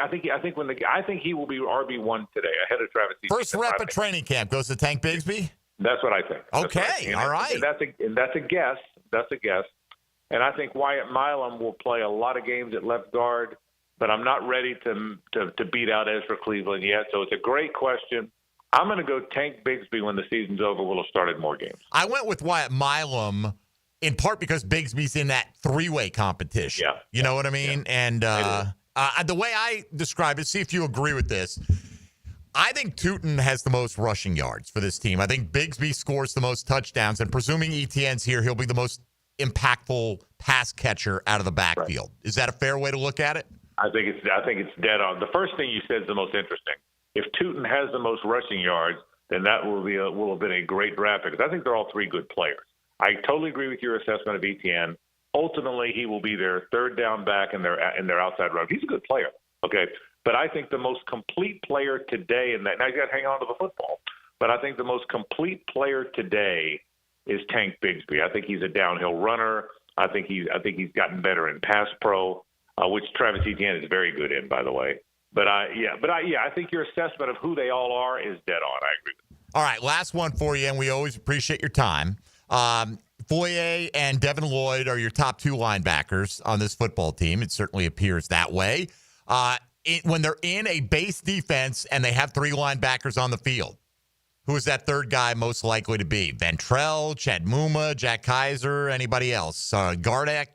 he will be RB1 today ahead of Travis Etienne. First rep at training camp goes to Tank Bigsby. That's what I think. Okay, all right. And that's a guess. That's a guess. And I think Wyatt Milam will play a lot of games at left guard, but I'm not ready to beat out Ezra Cleveland yet. So it's a great question. I'm going to go Tank Bigsby when the season's over. We'll have started more games. I went with Wyatt Milam in part because Bigsby's in that 3-way competition. Yeah. You know what I mean? Yeah. And The way I describe it, see if you agree with this. I think Tootin has the most rushing yards for this team. I think Bigsby scores the most touchdowns, and presuming Etienne's here, he'll be the most impactful pass catcher out of the backfield. Right. Is that a fair way to look at it? I think it's dead on. The first thing you said is the most interesting. If Tootin has the most rushing yards, then that will have been a great draft pick. Because I think they're all three good players. I totally agree with your assessment of Etienne. Ultimately, he will be their third down back in their outside run. He's a good player, okay? But I think the most complete player today in that – now you got to hang on to the football. But I think the most complete player today is Tank Bigsby. I think he's a downhill runner. I think he's gotten better in pass pro, which Travis Etienne is very good in, by the way. But I think your assessment of who they all are is dead on. I agree with you. All right, last one for you, and we always appreciate your time. Foye and Devin Lloyd are your top two linebackers on this football team. It certainly appears that way. When they're in a base defense and they have three linebackers on the field, who is that third guy most likely to be? Ventrell, Chad Muma, Jack Kaiser, anybody else? Gardeck?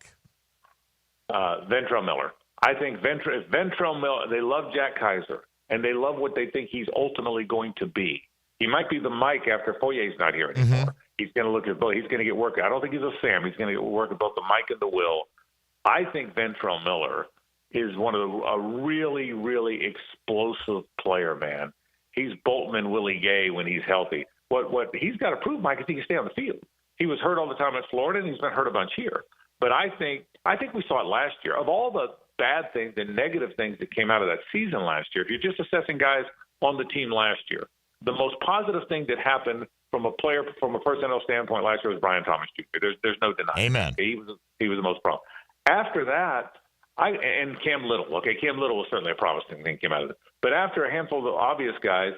Ventrell Miller. I think Ventrell Miller, they love Jack Kaiser, and they love what they think he's ultimately going to be. He might be the Mike after Foyer's not here anymore. Mm-hmm. He's going to look at both. He's going to get work. I don't think he's a Sam. He's going to get work at both the Mike and the Will. I think Ventrell Miller is a really, really explosive player, man. He's Bolton and Willie Gay when he's healthy. What he's got to prove, Mike, is he can stay on the field. He was hurt all the time at Florida, and he's been hurt a bunch here. But I think we saw it last year. Of all the bad things and negative things that came out of that season last year, if you're just assessing guys on the team last year, the most positive thing that happened from a personnel standpoint last year was Brian Thomas Jr. There's no denying. Amen. He was the most problem. After that, and Cam Little. Okay, Cam Little was certainly a promising thing came out of it. But after a handful of the obvious guys,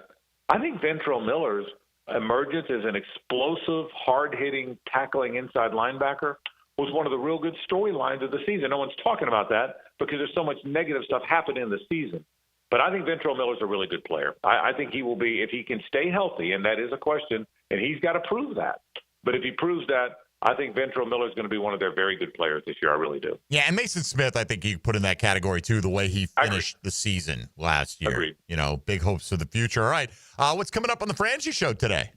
I think Ventrell Miller's emergence as an explosive, hard-hitting, tackling inside linebacker was one of the real good storylines of the season. No one's talking about that because there's so much negative stuff happening in the season. But I think Ventrell Miller's a really good player. I think he will be, if he can stay healthy, and that is a question, and he's got to prove that. But if he proves that, I think Ventrell Miller is going to be one of their very good players this year. I really do. Yeah, and Mason Smith, I think you put in that category, too, the way he finished the season last year. Agreed. You know, big hopes for the future. All right, what's coming up on the Frangie Show today?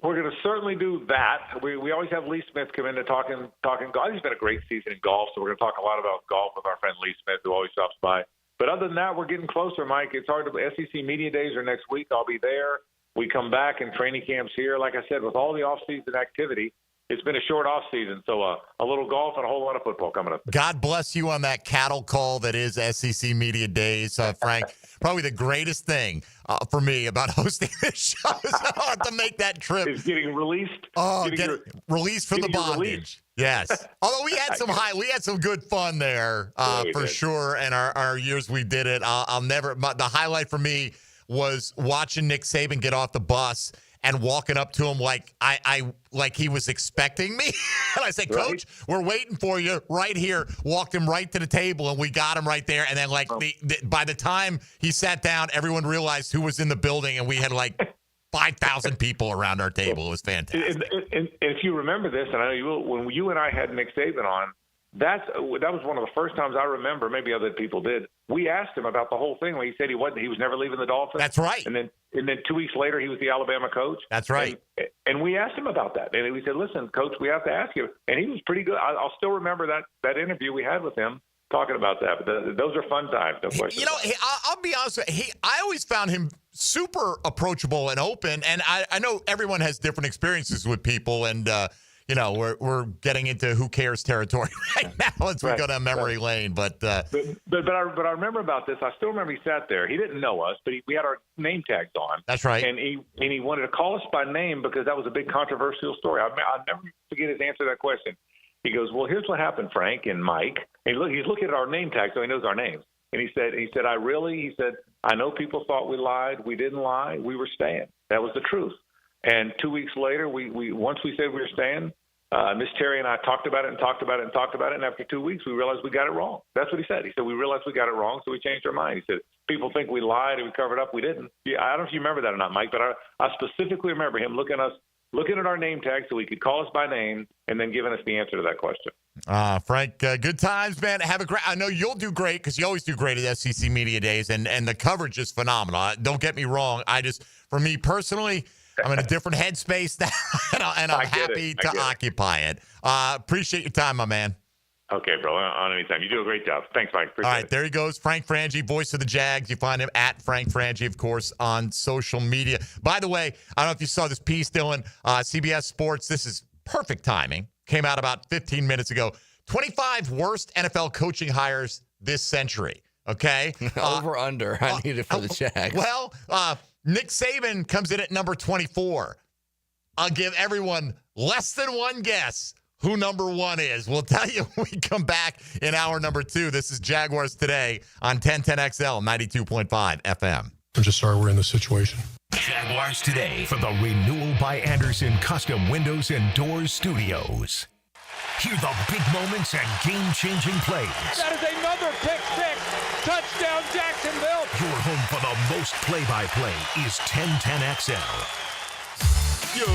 We're going to certainly do that. We always have Lee Smith come in to talking golf. He's been a great season in golf, so we're going to talk a lot about golf with our friend Lee Smith, who always stops by. But other than that, we're getting closer, Mike. It's hard to – SEC Media Days are next week. I'll be there. We come back and training camps here. Like I said, with all the off-season activity, it's been a short off-season, so a little golf and a whole lot of football coming up. God bless you on that cattle call that is SEC Media Days, Frank. Probably the greatest thing for me about hosting this show is I don't have to make that trip. Is getting released. Oh, released from the bondage. Yes. Although we had some good fun there for sure. And our years we did it. I'll never. The highlight for me was watching Nick Saban get off the bus and walking up to him like like he was expecting me. And I said, Coach, we're waiting for you right here. Walked him right to the table, and we got him right there. And then, by the time he sat down, everyone realized who was in the building, and we had 5,000 people around our table. It was fantastic. And if you remember this, and I know you will, when you and I had Nick Saban on, that was one of the first times I remember, maybe other people did, we asked him about the whole thing when he said he was never leaving the Dolphins. That's right. And then 2 weeks later, he was the Alabama coach. That's right. And we asked him about that. And we said, listen, Coach, we have to ask you. And he was pretty good. I'll still remember that interview we had with him talking about that. But those are fun times, no question. You know, I'll be honest with you, I always found him super approachable and open. And I know everyone has different experiences with people, and we're getting into who cares territory right now as we go down memory lane. But I remember about this. I still remember he sat there. He didn't know us, but we had our name tags on. That's right. And he wanted to call us by name because that was a big controversial story. I'll never forget his answer to that question. He goes, well, here's what happened, Frank and Mike. And he's looking at our name tag, so he knows our names. And he said, I know people thought we lied. We didn't lie. We were staying. That was the truth. And 2 weeks later, once we said we were staying, Miss Terry and I talked about it. And after 2 weeks, we realized we got it wrong. That's what he said. He said, we realized we got it wrong, so we changed our mind. He said, people think we lied and we covered up. We didn't. Yeah, I don't know if you remember that or not, Mike, but I specifically remember him looking at our name tag so he could call us by name and then giving us the answer to that question. Frank, good times, man. I know you'll do great because you always do great at SEC Media Days, and the coverage is phenomenal. Don't get me wrong. For me personally, I'm in a different headspace now, and I'm happy to occupy it. Appreciate your time, my man. Okay, bro. On anytime. You do a great job. Thanks, Mike. Appreciate All right, there he goes. Frank Frangie, voice of the Jags. You find him at Frank Frangie, of course, on social media. By the way, I don't know if you saw this piece, Dylan, CBS Sports. This is perfect timing. Came out about 15 minutes ago. 25 worst NFL coaching hires this century. Okay? Over, under. I need it for the Jags. Well, Nick Saban comes in at number 24. I'll give everyone less than one guess who number one is. We'll tell you when we come back in hour number 2. This is Jaguars Today on 1010XL 92.5 FM. I'm just sorry we're in this situation. Jaguars Today for the Renewal by Anderson Custom Windows and Doors Studios. Hear the big moments and game-changing plays. That is another pick six. Touchdown Jacksonville. Your home for the most play-by-play is 1010XL. Yo,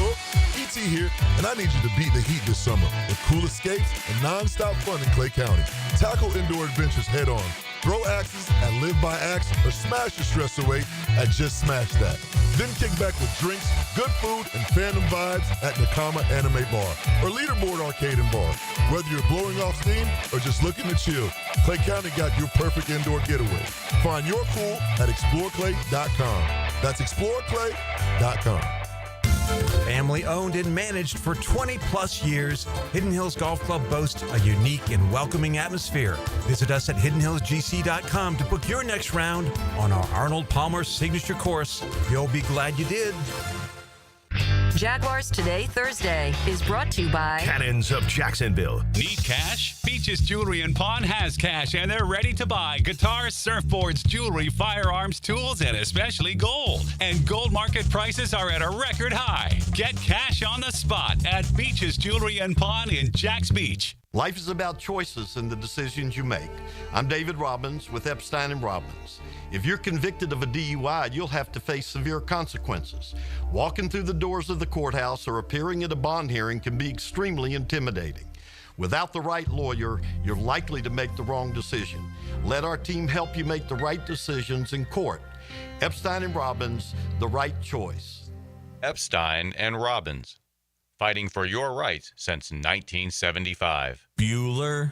E.T. here, and I need you to beat the heat this summer with cool escapes and non-stop fun in Clay County. Tackle indoor adventures head-on. Throw axes at Live by Axe or smash your stress away at Just Smash That. Then kick back with drinks, good food, and fandom vibes at Nakama Anime Bar or Leaderboard Arcade and Bar. Whether you're blowing off steam or just looking to chill, Clay County got your perfect indoor getaway. Find your cool at exploreclay.com. That's exploreclay.com. Family owned and managed for 20 plus years, Hidden Hills Golf Club boasts a unique and welcoming atmosphere. Visit us at hiddenhillsgc.com to book your next round on our Arnold Palmer signature course. You'll be glad you did. Jaguars Today, Thursday, is brought to you by Cannons of Jacksonville. Need cash? Beaches Jewelry and Pawn has cash, and they're ready to buy guitars, surfboards, jewelry, firearms, tools, and especially gold. And gold market prices are at a record high. Get cash on the spot at Beaches Jewelry and Pawn in Jacks Beach. Life is about choices and the decisions you make. I'm David Robbins with Epstein & Robbins. If you're convicted of a DUI, you'll have to face severe consequences. Walking through the doors of the courthouse or appearing at a bond hearing can be extremely intimidating. Without the right lawyer, you're likely to make the wrong decision. Let our team help you make the right decisions in court. Epstein & Robbins, the right choice. Epstein & Robbins, fighting for your rights since 1975. Bueller.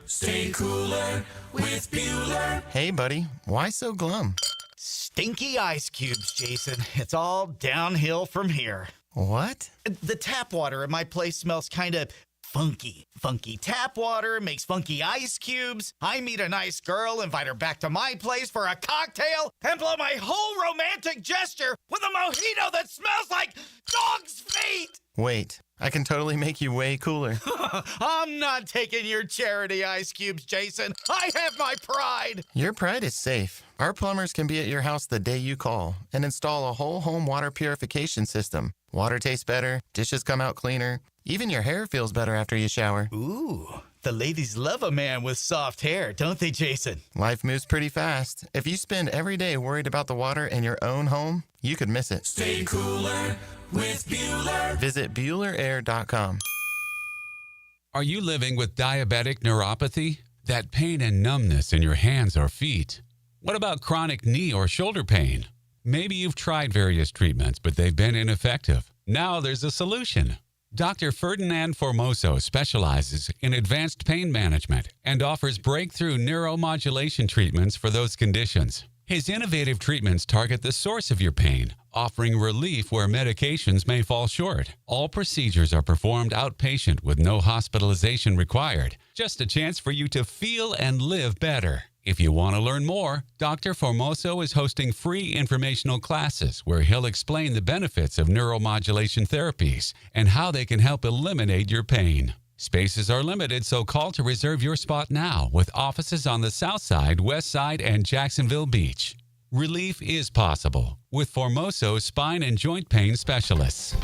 Stay cooler with Bueller. Hey, buddy. Why so glum? Stinky ice cubes, Jason. It's all downhill from here. What? The tap water at my place smells kind of funky. Funky tap water makes funky ice cubes. I meet a nice girl, invite her back to my place for a cocktail, and blow my whole romantic gesture with a mojito that smells like dog's feet. Wait, I can totally make you way cooler. I'm not taking your charity ice cubes, Jason. I have my pride. Your pride is safe. Our plumbers can be at your house the day you call and install a whole home water purification system. Water tastes better, dishes come out cleaner, even your hair feels better after you shower. Ooh, the ladies love a man with soft hair, don't they, Jason? Life moves pretty fast. If you spend every day worried about the water in your own home, you could miss it. Stay cooler with Bueller. Visit BuellerAir.com. Are you living with diabetic neuropathy? That pain and numbness in your hands or feet? What about chronic knee or shoulder pain? Maybe you've tried various treatments, but they've been ineffective. Now there's a solution. Dr. Ferdinand Formoso specializes in advanced pain management and offers breakthrough neuromodulation treatments for those conditions. His innovative treatments target the source of your pain, offering relief where medications may fall short. All procedures are performed outpatient with no hospitalization required. Just a chance for you to feel and live better. If you want to learn more, Dr. Formoso is hosting free informational classes where he'll explain the benefits of neuromodulation therapies and how they can help eliminate your pain. Spaces are limited, so call to reserve your spot now with offices on the South Side, West Side, and Jacksonville Beach. Relief is possible with Formoso spine and joint pain specialists.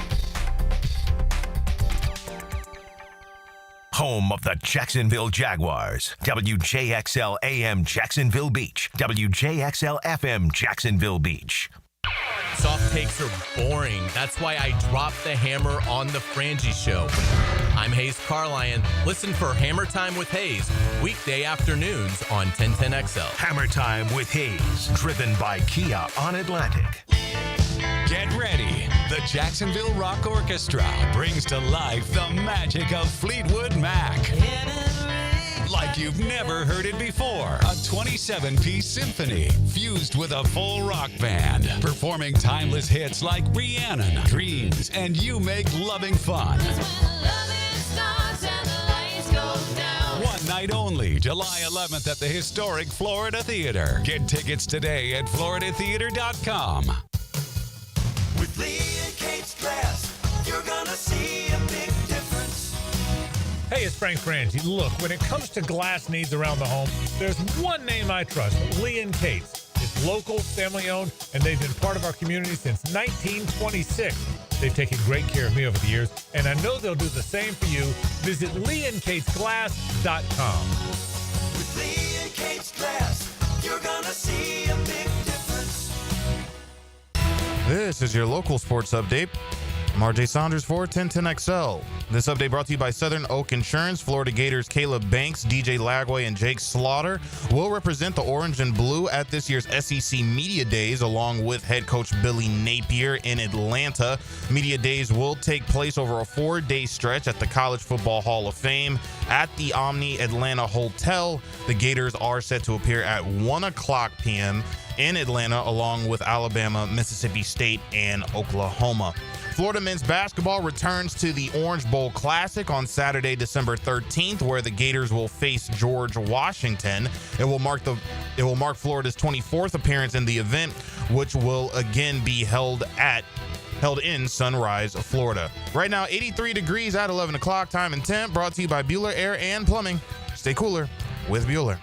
Home of the Jacksonville Jaguars. WJXL AM Jacksonville Beach. WJXL FM Jacksonville Beach. Soft takes are boring. That's why I dropped the hammer on the Frangie Show. I'm Hayes Carlion. Listen for Hammer Time with Hayes, weekday afternoons on 1010XL. Hammer Time with Hayes, driven by Kia on Atlantic. Get ready. The Jacksonville Rock Orchestra brings to life the magic of Fleetwood Mac. Like you've never heard it before. A 27-piece symphony fused with a full rock band, performing timeless hits like Rhiannon, Dreams, and You Make Loving Fun. One night only, July 11th at the historic Florida Theater. Get tickets today at floridatheater.com. With Lee and Kate's Glass, you're gonna see a big difference. Hey, it's Frangie. Look, when it comes to glass needs around the home, there's one name I trust, Lee and Kate's. It's local, family-owned, and they've been part of our community since 1926. They've taken great care of me over the years, and I know they'll do the same for you. Visit leeandkatesglass.com. With Lee and Kate's Glass, you're gonna see a big difference. This is your local sports update. I'm RJ Saunders for 1010XL. This update brought to you by Southern Oak Insurance. Florida Gators Caleb Banks, DJ Lagway, and Jake Slaughter will represent the orange and blue at this year's SEC Media Days, along with head coach Billy Napier in Atlanta. Media Days will take place over a 4-day stretch at the College Football Hall of Fame at the Omni Atlanta Hotel. The Gators are set to appear at 1 o'clock p.m. in Atlanta, along with Alabama, Mississippi State, and Oklahoma. Florida men's basketball returns to the Orange Bowl Classic on Saturday, December 13th, where the Gators will face George Washington. It will mark Florida's 24th appearance in the event, which will again be held in Sunrise, Florida. Right now, 83 degrees at 11 o'clock, time and temp, brought to you by Bueller Air and Plumbing. Stay cooler with Bueller.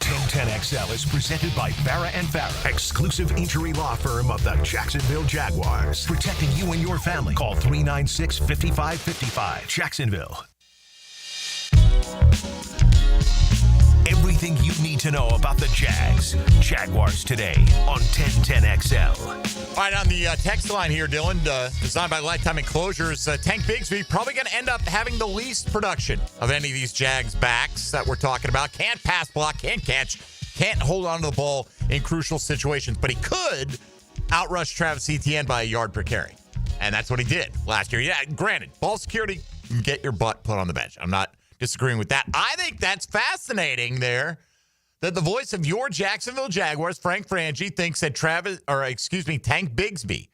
1010XL is presented by Barra & Barra, exclusive injury law firm of the Jacksonville Jaguars. Protecting you and your family. Call 396-5555. Jacksonville. Everything you need to know about the Jags. Jaguars Today on 1010XL. All right, on the text line here, Dylan, designed by Lifetime Enclosures, Tank Bigsby probably going to end up having the least production of any of these Jags backs that we're talking about. Can't pass block, can't catch, can't hold on to the ball in crucial situations, but he could outrush Travis Etienne by a yard per carry. And that's what he did last year. Yeah, granted, ball security, get your butt put on the bench. I'm not disagreeing with that. I think that's fascinating there, that the voice of your Jacksonville Jaguars, Frank Frangie, thinks that Tank Bigsby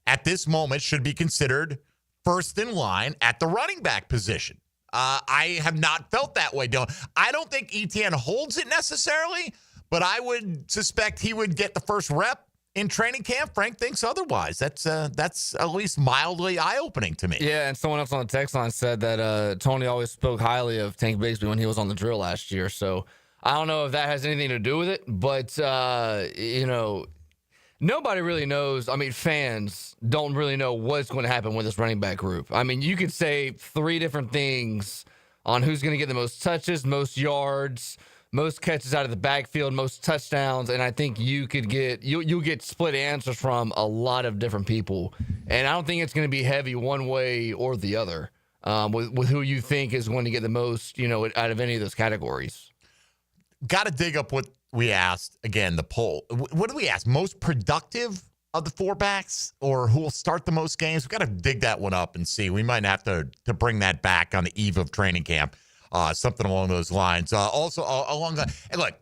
at this moment should be considered first in line at the running back position. I have not felt that way, Dylan. I don't think Etienne holds it necessarily, but I would suspect he would get the first rep in training camp. Frank thinks otherwise. That's at least mildly eye-opening to me. Yeah, and someone else on the text line said that Tony always spoke highly of Tank Bigsby when he was on the drill last year. So I don't know if that has anything to do with it, but, nobody really knows. I mean, fans don't really know what's going to happen with this running back group. I mean, you could say 3 different things on who's going to get the most touches, most yards, most catches out of the backfield, most touchdowns, and I think you'll get split answers from a lot of different people. And I don't think it's going to be heavy one way or the other with who you think is going to get the most, out of any of those categories. Got to dig up what we asked, again, the poll. What did we ask? Most productive of the 4 backs, or who will start the most games? We've got to dig that one up and see. We might have to bring that back on the eve of training camp. Something along those lines. Also, along the, and look,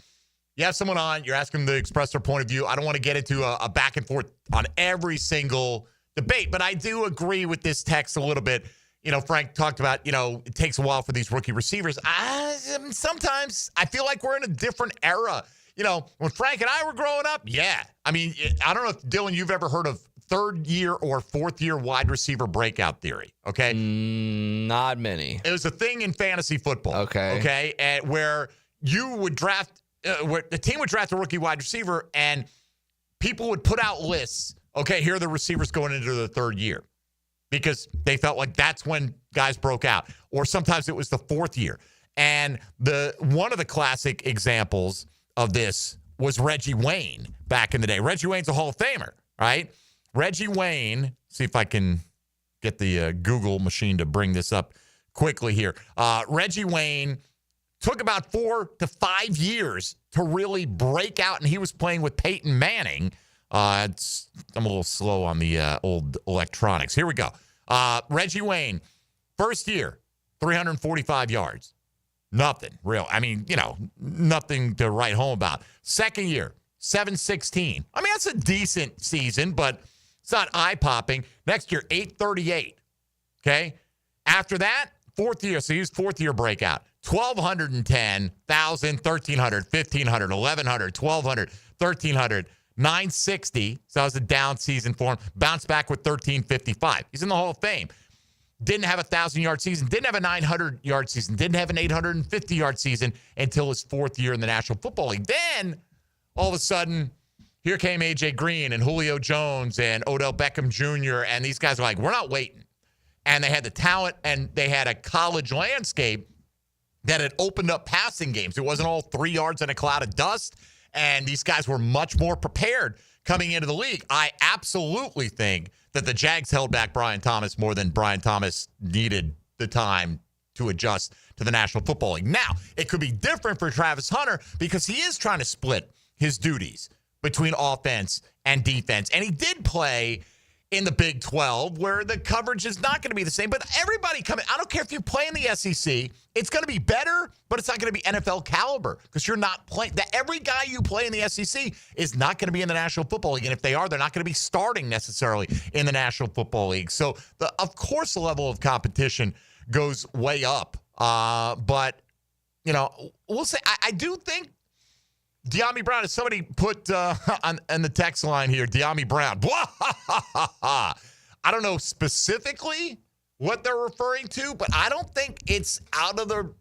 you have someone on, you're asking them to express their point of view. I don't want to get into a back and forth on every single debate, but I do agree with this text a little bit. Frank talked about, it takes a while for these rookie receivers. Sometimes I feel like we're in a different era. When Frank and I were growing up, yeah. I mean, I don't know if, Dylan, you've ever heard of 3rd-year or 4th-year wide receiver breakout theory, okay? Not many. It was a thing in fantasy football. Okay? And where you would draft, where the team would draft a rookie wide receiver, and people would put out lists. Okay, here are the receivers going into the 3rd year, because they felt like that's when guys broke out. Or sometimes it was the 4th year. And one of the classic examples of this was Reggie Wayne back in the day. Reggie Wayne's a Hall of Famer, right? Reggie Wayne, see if I can get the Google machine to bring this up quickly here. Reggie Wayne took about 4 to 5 years to really break out, and he was playing with Peyton Manning. I'm a little slow on the old electronics. Here we go. Reggie Wayne, first year, 345 yards. Nothing real. I mean, nothing to write home about. Second year, 716. I mean, that's a decent season, but it's not eye-popping. Next year, 838. Okay? After that, fourth year, so he's fourth-year breakout. 1,210, 1,000, 1,300, 1,500, 1,100, 1,200, 1,300, 960. So that was a down season for him. Bounced back with 1,355. He's in the Hall of Fame. Didn't have a 1,000-yard season. Didn't have a 900-yard season. Didn't have an 850-yard season until his fourth year in the National Football League. Then, all of a sudden, here came A.J. Green and Julio Jones and Odell Beckham Jr., and these guys were like, we're not waiting. And they had the talent, and they had a college landscape that had opened up passing games. It wasn't all 3 yards in a cloud of dust, and these guys were much more prepared coming into the league. I absolutely think that the Jags held back Brian Thomas more than Brian Thomas needed the time to adjust to the National Football League. Now, it could be different for Travis Hunter because he is trying to split his duties between offense and defense. And he did play in the Big 12 where the coverage is not going to be the same. But everybody coming, I don't care if you play in the SEC, it's going to be better, but it's not going to be NFL caliber because you're not playing. Every guy you play in the SEC is not going to be in the National Football League. And if they are, they're not going to be starting necessarily in the National Football League. So, of course, the level of competition goes way up. But, we'll say, I do think De'Ami Brown, as somebody put on the text line here, De'Ami Brown. I don't know specifically what they're referring to, but I don't think it's out of the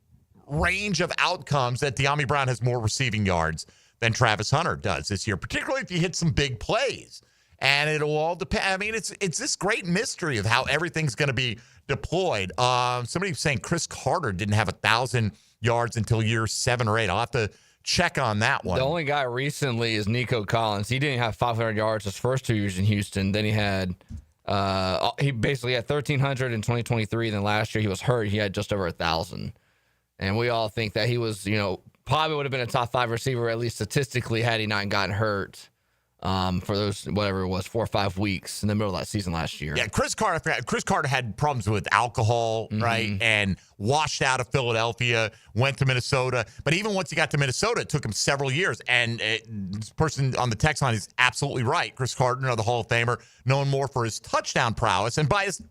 range of outcomes that De'Ami Brown has more receiving yards than Travis Hunter does this year, particularly if you hit some big plays. And it'll all depend. I mean, it's this great mystery of how everything's going to be deployed. Somebody was saying Chris Carter didn't have 1,000 yards until year 7 or 8. I'll have to check on that one. The only guy recently is Nico Collins. He didn't have 500 yards his first 2 years in Houston. Then he basically had 1,300 in 2023. Then last year he was hurt. He had just over 1,000. And we all think that he was, probably would have been a top 5 receiver, at least statistically, had he not gotten hurt for those, whatever it was, 4 or 5 weeks in the middle of that season last year. Yeah, Chris Carter had problems with alcohol, right? And washed out of Philadelphia, went to Minnesota. But even once he got to Minnesota, it took him several years. And this person on the text line is absolutely right. Chris Carter, the Hall of Famer, known more for his touchdown prowess. And by his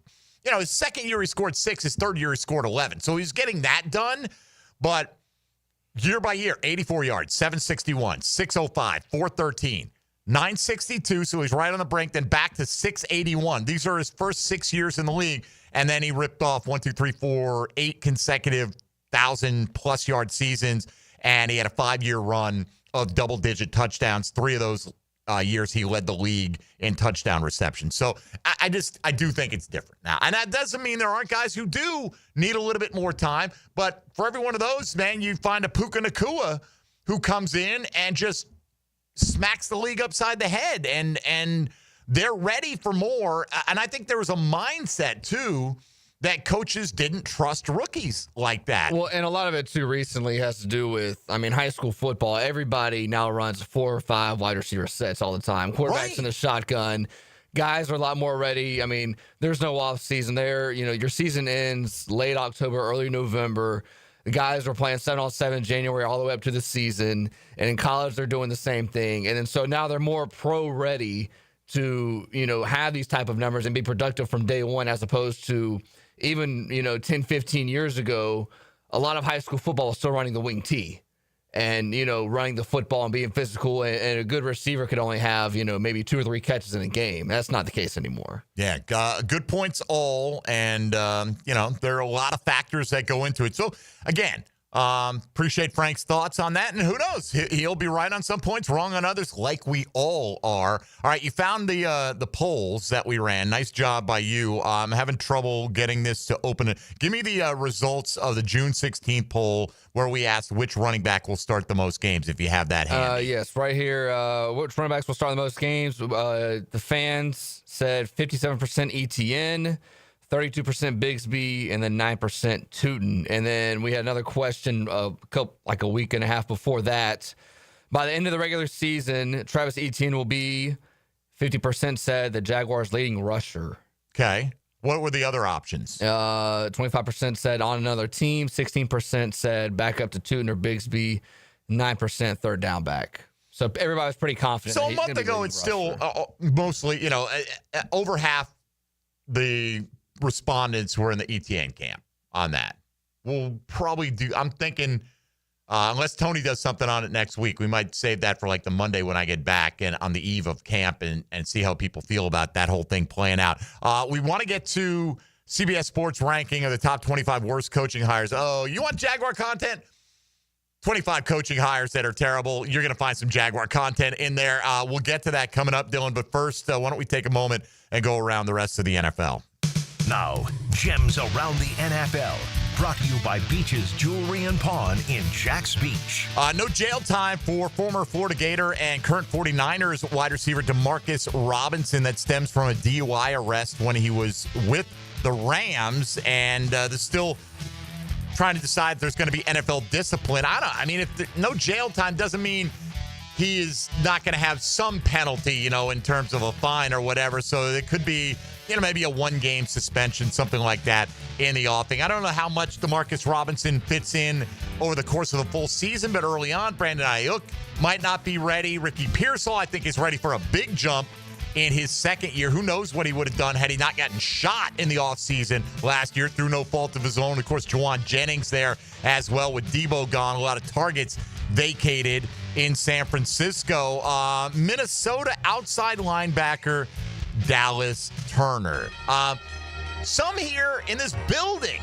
second year he scored 6, his third year he scored 11. So he's getting that done. But year by year, 84 yards, 761, 605, 413. 962, so he's right on the brink, then back to 681. These are his first 6 years in the league, and then he ripped off 8 consecutive 1,000-plus yard seasons, and he had a 5-year run of double-digit touchdowns. 3 of those years he led the league in touchdown reception. So I do think it's different now. And that doesn't mean there aren't guys who do need a little bit more time, but for every one of those, man, you find a Puka Nacua who comes in and just smacks the league upside the head, and they're ready for more. And I think there was a mindset, too, that coaches didn't trust rookies like that. Well, and a lot of it, too, recently has to do with, high school football. Everybody now runs 4 or 5 wide receiver sets all the time. Quarterbacks in the shotgun. Guys are a lot more ready. There's no off season there. Your season ends late October, early November. The guys were playing 7-on-7 January all the way up to the season. And in college, they're doing the same thing. And then so now they're more pro-ready to, have these type of numbers and be productive from day one, as opposed to even, 10, 15 years ago, a lot of high school football was still running the wing T and, running the football and being physical. And a good receiver could only have, maybe 2 or 3 catches in a game. That's not the case anymore. Yeah, good points all. And, there are a lot of factors that go into it. So, again, Appreciate Frank's thoughts on that. And who knows? He'll be right on some points, wrong on others, like we all are. All right, you found the polls that we ran. Nice job by you. I'm having trouble getting this to open it. Give me the results of the June 16th poll where we asked which running back will start the most games, if you have that handy. Yes, right here. Which running backs will start the most games? The fans said 57% ETN. 32% Bigsby, and then 9% Tootin. And then we had another question like a week and a half before that. By the end of the regular season, Travis Etienne will be 50% said the Jaguars' leading rusher. Okay. What were the other options? 25% said on another team. 16% said back up to Tootin or Bigsby. 9% third down back. So everybody was pretty confident. So a month ago, it's still mostly, over half the respondents were in the ETN camp on that. We'll probably do, I'm thinking, unless Tony does something on it next week, we might save that for like the Monday when I get back and on the eve of camp and see how people feel about that whole thing playing out. We want to get to CBS Sports ranking of the top 25 worst coaching hires. Oh, you want Jaguar content? 25 coaching hires that are terrible. You're going to find some Jaguar content in there. We'll get to that coming up, Dylan. But first, why don't we take a moment and go around the rest of the NFL? Now, Gems Around the NFL, brought to you by Beach's Jewelry and Pawn in Jax Beach. No jail time for former Florida Gator and current 49ers wide receiver Demarcus Robinson. That stems from a DUI arrest when he was with the Rams, and they're still trying to decide if there's going to be NFL discipline. If no jail time doesn't mean he is not going to have some penalty, in terms of a fine or whatever. So it could be, maybe a one-game suspension, something like that in the offing. I don't know how much Demarcus Robinson fits in over the course of the full season, but early on, Brandon Ayuk might not be ready. Ricky Pearsall, I think, is ready for a big jump in his second year. Who knows what he would have done had he not gotten shot in the offseason last year through no fault of his own. Of course, Juwan Jennings there as well with Debo gone. A lot of targets vacated in San Francisco. Minnesota outside linebacker Dallas Turner. Some here in this building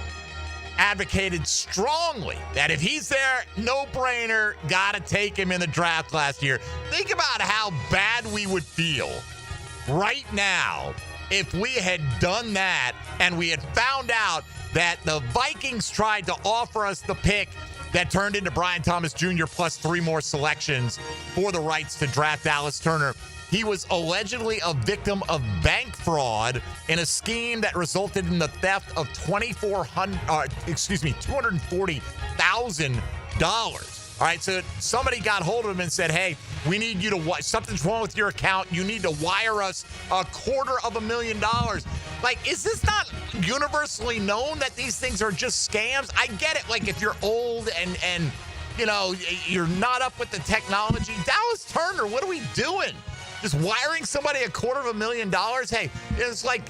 advocated strongly that if he's there, no-brainer, got to take him in the draft last year. Think about how bad we would feel right now if we had done that and we had found out that the Vikings tried to offer us the pick that turned into Brian Thomas Jr. plus 3 more selections for the rights to draft Dallas Turner. He was allegedly a victim of bank fraud in a scheme that resulted in the theft of $240,000. All right, so somebody got hold of him and said, hey, we need you to, something's wrong with your account. You need to wire us $250,000. Like, is this not universally known that these things are just scams? I get it. Like, if you're old and you're not up with the technology. Dallas Turner, what are we doing? Just wiring somebody $250,000? Hey, it's like,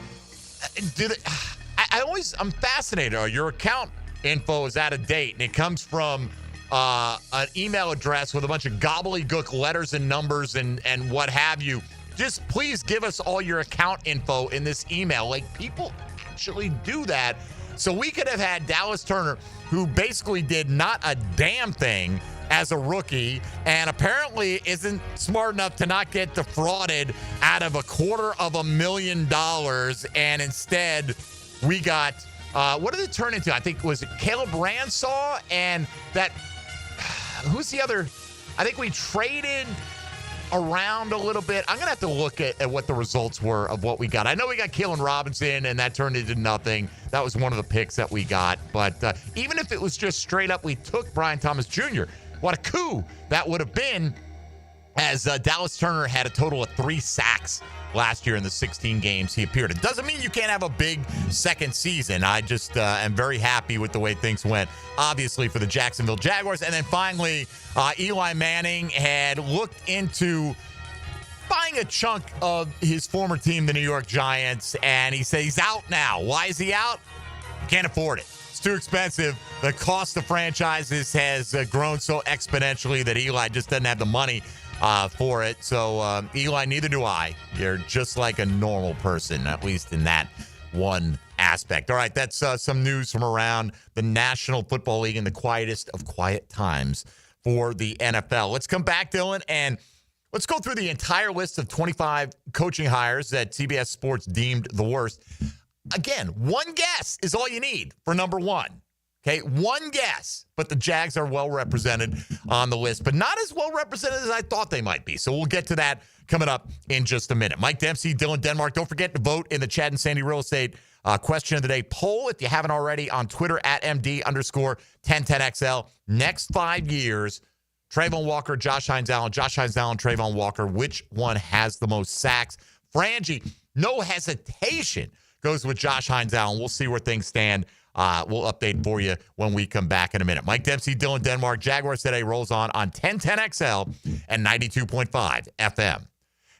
I'm fascinated. Your account info is out of date, and it comes from an email address with a bunch of gobbledygook letters and numbers and what have you. Just please give us all your account info in this email. Like, people actually do that. So we could have had Dallas Turner, who basically did not a damn thing as a rookie and apparently isn't smart enough to not get defrauded out of $250,000. And instead, we got, what did it turn into? I think, was it Caleb Ransaw and that, who's the other? I think we traded around a little bit. I'm going to have to look at what the results were of what we got. I know we got Keelan Robinson, and that turned into nothing. That was one of the picks that we got. But even if it was just straight up, we took Brian Thomas Jr., what a coup that would have been, as Dallas Turner had a total of 3 sacks last year in the 16 games he appeared. It doesn't mean you can't have a big second season. I just am very happy with the way things went, obviously, for the Jacksonville Jaguars. And then finally, Eli Manning had looked into buying a chunk of his former team, the New York Giants, and he said he's out now. Why is he out? Can't afford it. It's too expensive. The cost of franchises has grown so exponentially that Eli just doesn't have the money for it. So, Eli, neither do I. You're just like a normal person, at least in that one aspect. aspect. All right, that's some news from around the National Football League in the quietest of quiet times for the NFL. Let's come back, Dylan, and let's go through the entire list of 25 coaching hires that CBS Sports deemed the worst. Again, one guess is all you need for number one. Okay, one guess, but the Jags are well represented on the list, but not as well represented as I thought they might be. So we'll get to that coming up in just a minute. Mike Dempsey, Dylan Denmark. Don't forget to vote in the Chad and Sandy Real Estate question of the day poll if you haven't already on Twitter at MD_1010XL. Next 5 years, Travon Walker, Josh Hines-Allen, Travon Walker. Which one has the most sacks? Frangie, no hesitation, goes with Josh Hines-Allen. We'll see where things stand. We'll update for you when we come back in a minute. Mike Dempsey, Dylan Denmark, Jaguars Today rolls on 1010XL and 92.5 FM.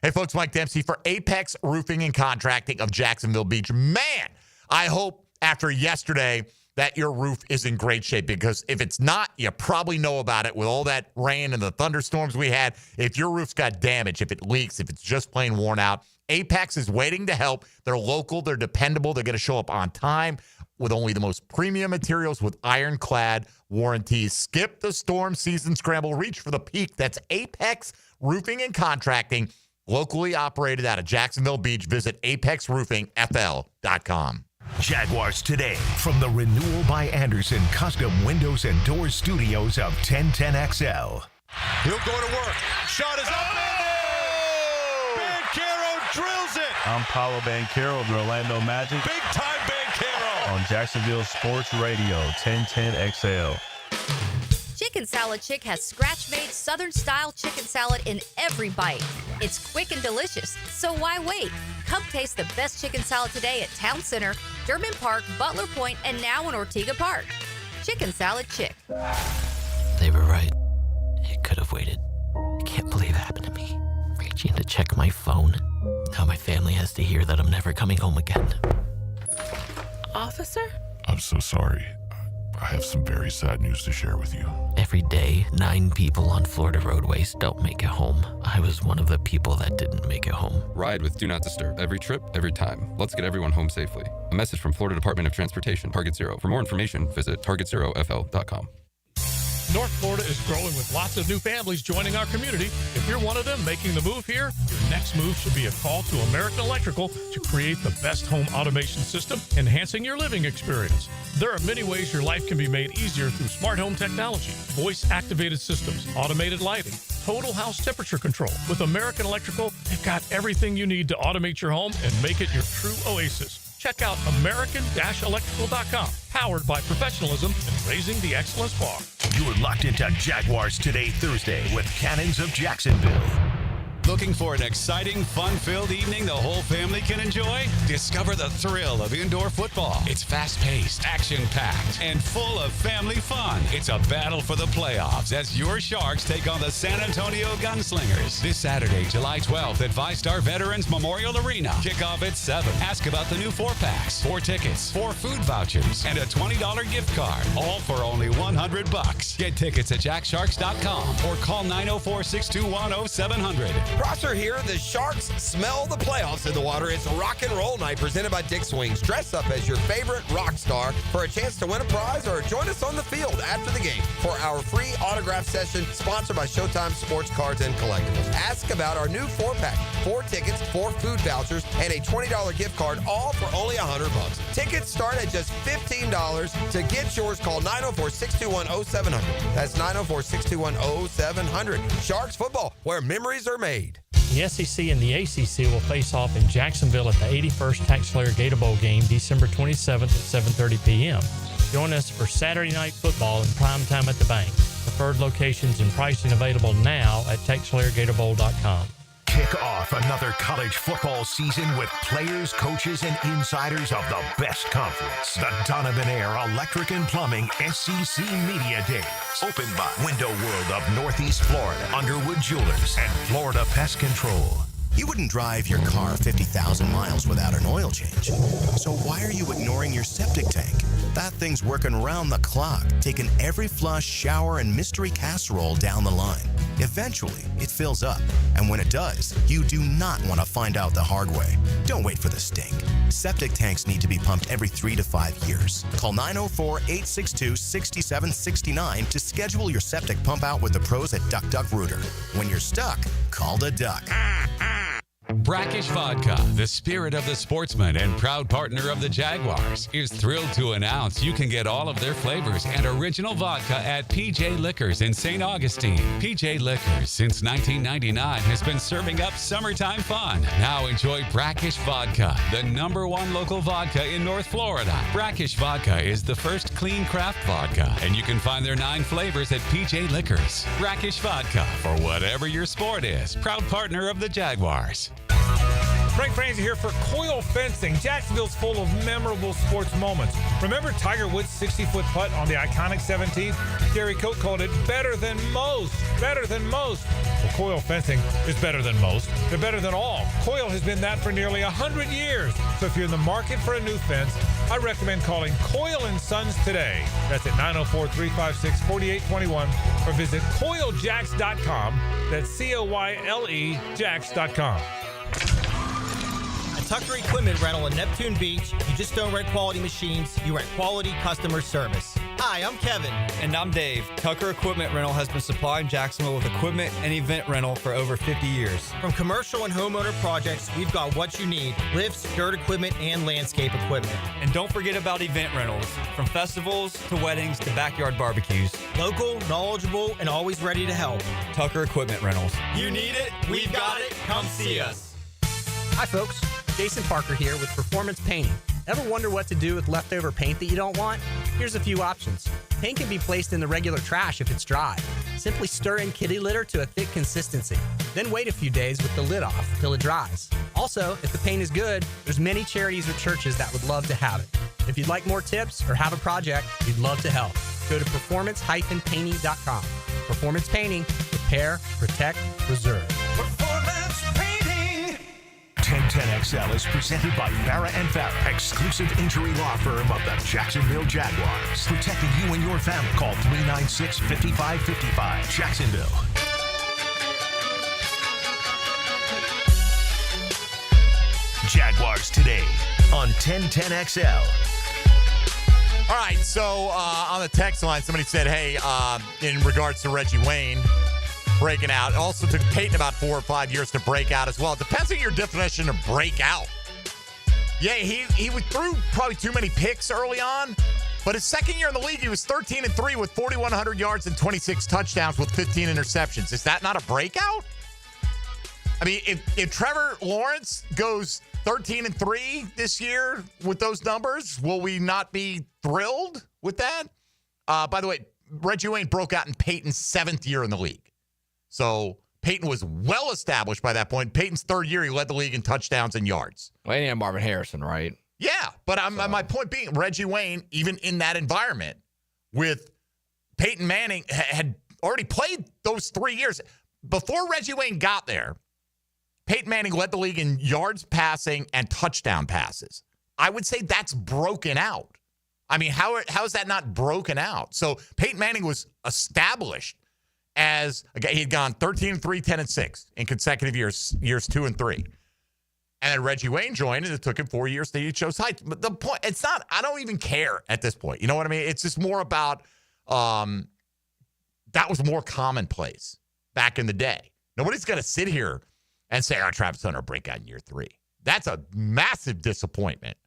Hey, folks, Mike Dempsey for Apex Roofing and Contracting of Jacksonville Beach. Man, I hope after yesterday that your roof is in great shape, because if it's not, you probably know about it with all that rain and the thunderstorms we had. If your roof's got damage, if it leaks, if it's just plain worn out, Apex is waiting to help. They're local. They're dependable. They're going to show up on time with only the most premium materials with ironclad warranties. Skip the storm season scramble. Reach for the peak. That's Apex Roofing and Contracting, locally operated out of Jacksonville Beach. Visit apexroofingfl.com. Jaguars Today from the Renewal by Anderson Custom Windows and Doors Studios of 1010XL. He'll go to work. Shot is up. Banchero drills it. I'm Paolo Banchero of the Orlando Magic. Big time Banchero. On Jacksonville Sports Radio, 1010XL. Chicken Salad Chick has scratch-made Southern-style chicken salad in every bite. It's quick and delicious, so why wait? Come taste the best chicken salad today at Town Center, Durban Park, Butler Point, and now in Ortega Park. Chicken Salad Chick. They were right. It could have waited. I can't believe it happened to me. Reaching to check my phone. Now my family has to hear that I'm never coming home again. Officer? I'm so sorry. I have some very sad news to share with you. Every day, 9 people on Florida roadways don't make it home. I was one of the people that didn't make it home. Ride with Do Not Disturb. Every trip, every time. Let's get everyone home safely. A message from Florida Department of Transportation, Target Zero. For more information, visit targetzerofl.com. North Florida is growing with lots of new families joining our community. If you're one of them making the move here, your next move should be a call to American Electrical to create the best home automation system, enhancing your living experience. There are many ways your life can be made easier through smart home technology, voice-activated systems, automated lighting, total house temperature control. With American Electrical, they've got everything you need to automate your home and make it your true oasis. Check out American-Electrical.com, powered by professionalism and raising the excellence bar. You're locked into Jaguars Today Thursday with Cannons of Jacksonville. Looking for an exciting, fun-filled evening the whole family can enjoy? Discover the thrill of indoor football. It's fast-paced, action-packed, and full of family fun. It's a battle for the playoffs as your Sharks take on the San Antonio Gunslingers. This Saturday, July 12th at VyStar Veterans Memorial Arena. Kickoff at 7. Ask about the new 4-packs, 4 tickets, 4 food vouchers, and a $20 gift card. All for only $100. Get tickets at jacksharks.com or call 904-621-0700. Prosser here. The Sharks smell the playoffs in the water. It's Rock and Roll Night presented by Dick's Wings. Dress up as your favorite rock star for a chance to win a prize or join us on the field after the game for our free autograph session sponsored by Showtime Sports Cards and Collectibles. Ask about our new 4-pack, 4 tickets, 4 food vouchers, and a $20 gift card, all for only $100. Tickets start at just $15. To get yours, call 904-621-0700. That's 904-621-0700. Sharks football, where memories are made. The SEC and the ACC will face off in Jacksonville at the 81st Tax Slayer Gator Bowl game December 27th at 7:30 p.m. Join us for Saturday Night Football in prime time at the bank. Preferred locations and pricing available now at TaxSlayerGatorBowl.com. Kick off another college football season with players, coaches, and insiders of the best conference. The Donovan Air Electric and Plumbing SEC Media Days. Opened by Window World of Northeast Florida, Underwood Jewelers, and Florida Pest Control. You wouldn't drive your car 50,000 miles without an oil change. So why are you ignoring your septic tank? That thing's working round the clock, taking every flush, shower, and mystery casserole down the line. If Eventually, it fills up. And when it does, you do not want to find out the hard way. Don't wait for the stink. Septic tanks need to be pumped every 3 to 5 years. Call 904-862-6769 to schedule your septic pump out with the pros at Duck Duck Rooter. When you're stuck, call the duck. Brackish Vodka, the spirit of the sportsman and proud partner of the Jaguars, is thrilled to announce you can get all of their flavors and original vodka at PJ Liquors in St. Augustine. PJ Liquors, since 1999, has been serving up summertime fun. Now enjoy Brackish Vodka, the #1 local vodka in North Florida. Brackish Vodka is the first clean craft vodka, and you can find their 9 flavors at PJ Liquors. Brackish Vodka, for whatever your sport is. Proud partner of the Jaguars. Frank Frangie here for Coil Fencing. Jacksonville's full of memorable sports moments. Remember Tiger Woods' 60-foot putt on the iconic 17th? Gary Coate called it better than most. Better than most. Well, Coil Fencing is better than most. They're better than all. Coil has been that for nearly 100 years. So if you're in the market for a new fence, I recommend calling Coyle & Sons today. That's at 904-356-4821 or visit coiljacks.com. That's COYLE Jacks.com. Tucker Equipment Rental in Neptune Beach. You just don't rent quality machines, you rent quality customer service. Hi, I'm Kevin. And I'm Dave. Tucker Equipment Rental has been supplying Jacksonville with equipment and event rental for over 50 years. From commercial and homeowner projects, we've got what you need: lifts, dirt equipment, and landscape equipment. And don't forget about event rentals, from festivals to weddings to backyard barbecues. Local, knowledgeable, and always ready to help. Tucker Equipment Rentals. You need it, we've got it, come see us. Hi, folks. Jason Parker here with Performance Painting. Ever wonder what to do with leftover paint that you don't want? Here's a few options. Paint can be placed in the regular trash if it's dry. Simply stir in kitty litter to a thick consistency. Then wait a few days with the lid off till it dries. Also, if the paint is good, there's many charities or churches that would love to have it. If you'd like more tips or have a project, we'd love to help. Go to performance-painting.com. Performance Painting. Repair, protect, preserve. Performance Painting. 1010XL is presented by Farah and Farah, exclusive injury law firm of the Jacksonville Jaguars. Protecting you and your family. Call 396-5555. Jacksonville. Jaguars Today on 1010XL. All right, so on the text line, somebody said, hey, in regards to Reggie Wayne breaking out, it also took Peyton about 4 or 5 years to break out as well. It depends on your definition of break out. Yeah, he threw probably too many picks early on, but his second year in the league, he was 13-3 with 4,100 yards and 26 touchdowns with 15 interceptions. Is that not a breakout? I mean, if Trevor Lawrence goes 13-3 this year with those numbers, will we not be thrilled with that? By the way, Reggie Wayne broke out in Peyton's 7th year in the league. So Peyton was well established by that point. Peyton's 3rd year, he led the league in touchdowns and yards. Well, and Marvin Harrison, right? Yeah, but my point being, Reggie Wayne, even in that environment, with Peyton Manning had already played those 3 years. Before Reggie Wayne got there, Peyton Manning led the league in yards passing and touchdown passes. I would say that's broken out. I mean, how is that not broken out? So Peyton Manning was established as he had gone 13-3, 10-6 in consecutive years 2 and 3. And then Reggie Wayne joined, and it took him 4 years to reach those heights. But the point, it's not, I don't even care at this point. You know what I mean? It's just more about that was more commonplace back in the day. Nobody's going to sit here and say, Travis Hunter will break out in year 3. That's a massive disappointment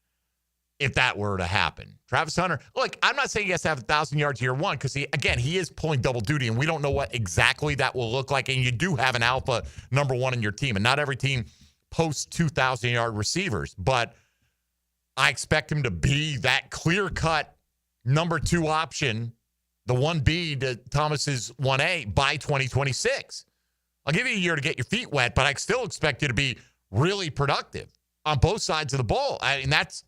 if that were to happen. Travis Hunter, look, I'm not saying he has to have 1,000 yards year 1 because, he is pulling double duty, and we don't know what exactly that will look like. And you do have an alpha number 1 in your team, and not every team posts 2,000-yard receivers. But I expect him to be that clear-cut number 2 option, the 1B to Thomas's 1A by 2026. I'll give you a year to get your feet wet, but I still expect you to be really productive on both sides of the ball. And that's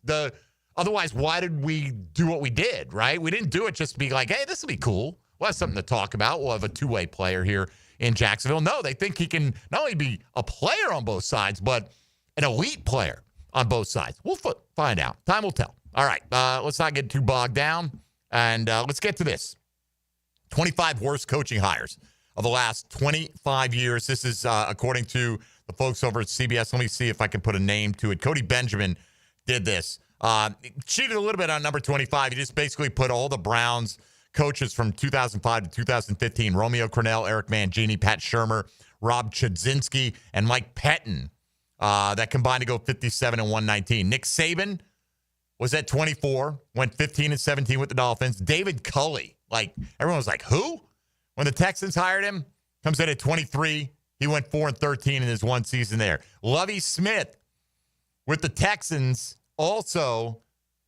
otherwise, why did we do what we did, right? We didn't do it just to be like, hey, this will be cool. We'll have something to talk about. We'll have a 2-way player here in Jacksonville. No, they think he can not only be a player on both sides, but an elite player on both sides. We'll find out. Time will tell. All right, let's not get too bogged down, and let's get to this. 25 worst coaching hires. of the last 25 years. This is according to the folks over at CBS. Let me see if I can put a name to it. Cody Benjamin did this. Cheated a little bit on number 25. He just basically put all the Browns coaches from 2005 to 2015, Romeo Crennel, Eric Mangini, Pat Shurmur, Rob Chudzinski, and Mike Pettin, that combined to go 57 and 119. Nick Saban was at 24, went 15 and 17 with the Dolphins. David Culley, like everyone was like, who? When the Texans hired him, comes in at 23. He went 4 and 13 in his one season there. Lovie Smith with the Texans also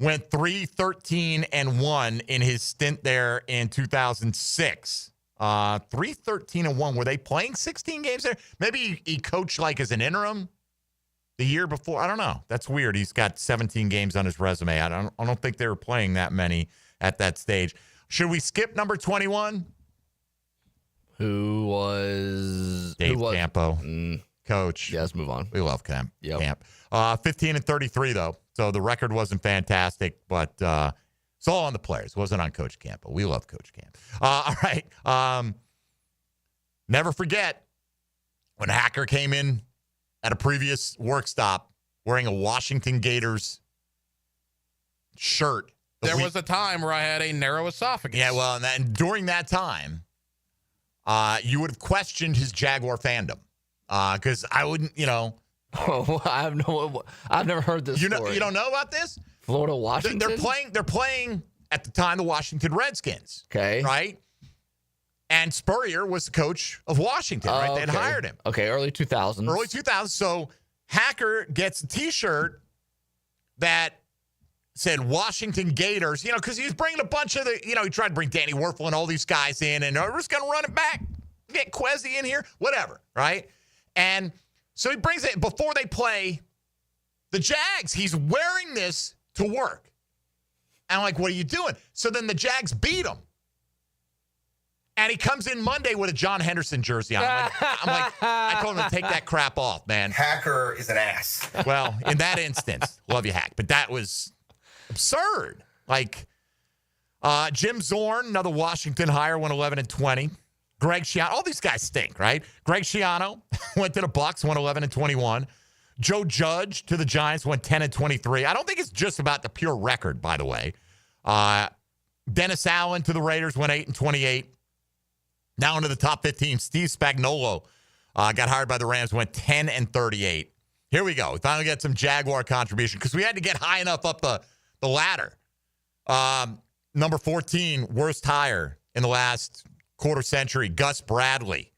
went 3-13 and 1 in his stint there in 2006. 3-13 and 1. Were they playing 16 games there? Maybe he coached like as an interim the year before. I don't know. That's weird. He's got 17 games on his resume. I don't think they were playing that many at that stage. Should we skip number 21? Who was Dave Campo, coach. Yeah, let's move on. We love Camp. 15 and 33 though, so the record wasn't fantastic, but it's all on the players. It wasn't on Coach Campo. We love Coach Camp. All right. Never forget when Hacker came in at a previous work stop wearing a Washington Gators shirt. There was a time where I had a narrow esophagus. Yeah, well, and during that time, you would have questioned his Jaguar fandom because I wouldn't, Oh, I've never heard this. You don't know about this? Florida, Washington. They're playing at the time the Washington Redskins. Okay, right. And Spurrier was the coach of Washington, right? They'd hired him. Okay, early 2000s. Early 2000s. So Hacker gets a T-shirt that said Washington Gators, because he was bringing a bunch of he tried to bring Danny Werfel and all these guys in, and we're just going to run it back, get Quezzy in here, whatever, right? And so he brings it before they play the Jags. He's wearing this to work. And I'm like, what are you doing? So then the Jags beat him. And he comes in Monday with a John Henderson jersey on. I told him to take that crap off, man. Hacker is an ass. Well, in that instance, love you, Hack. But that was absurd. Like, Jim Zorn, another Washington hire, went 11 and 20. Greg Schiano, all these guys stink, right? Greg Schiano went to the Bucs, went 11 and 21. Joe Judge to the Giants, went 10 and 23. I don't think it's just about the pure record, by the way. Dennis Allen to the Raiders, went 8 and 28. Now into the top 15, Steve Spagnuolo got hired by the Rams, went 10 and 38. Here we go. We finally got some Jaguar contribution because we had to get high enough up the ladder. Number 14, worst hire in the last quarter century, Gus Bradley.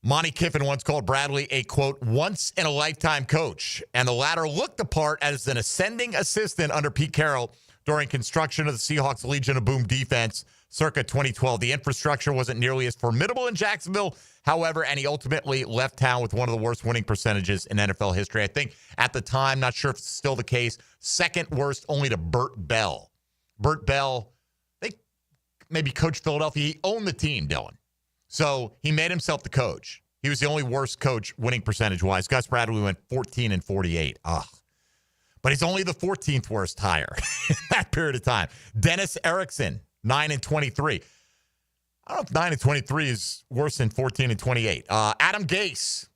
Monty Kiffin once called Bradley a, quote, once-in-a-lifetime coach, and the latter looked the part as an ascending assistant under Pete Carroll during construction of the Seahawks' Legion of Boom defense circa 2012. The infrastructure wasn't nearly as formidable in Jacksonville, however, and he ultimately left town with one of the worst winning percentages in NFL history. I think at the time, not sure if it's still the case, second worst only to Burt Bell. Burt Bell, they maybe coached Philadelphia. He owned the team, Dylan. So he made himself the coach. He was the only worst coach winning percentage-wise. Gus Bradley went 14 and 48. Ugh. But he's only the 14th worst hire in that period of time. Dennis Erickson, 9 and 23. I don't know if 9 and 23 is worse than 14 and 28. Adam Gase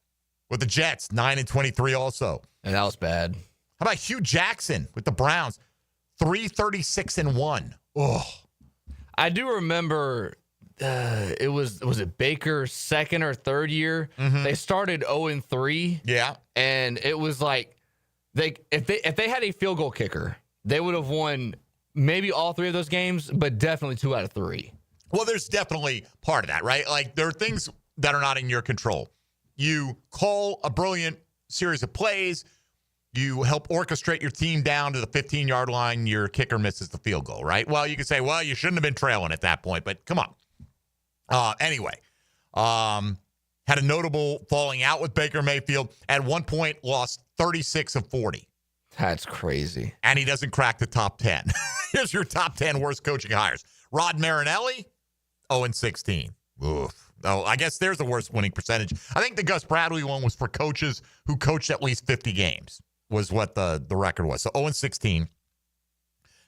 with the Jets, 9 and 23 also. And that was bad. How about Hugh Jackson with the Browns, 336 and 1. Ugh. I do remember it was it Baker's second or third year? Mm-hmm. They started 0 and 3. Yeah. And it was like if they had a field goal kicker, they would have won maybe all 3 of those games, but definitely 2 out of 3. Well, there's definitely part of that, right? Like, there are things that are not in your control. You call a brilliant series of plays. You help orchestrate your team down to the 15-yard line. Your kicker misses the field goal, right? Well, you could say, well, you shouldn't have been trailing at that point, but come on. Anyway, had a notable falling out with Baker Mayfield. At one point, lost 36 of 40. That's crazy. And he doesn't crack the top 10. Here's your top 10 worst coaching hires. Rod Marinelli, 0 and 16. Oof. Oh, I guess there's the worst winning percentage. I think the Gus Bradley one was for coaches who coached at least 50 games, was what the record was. So 0 and 16.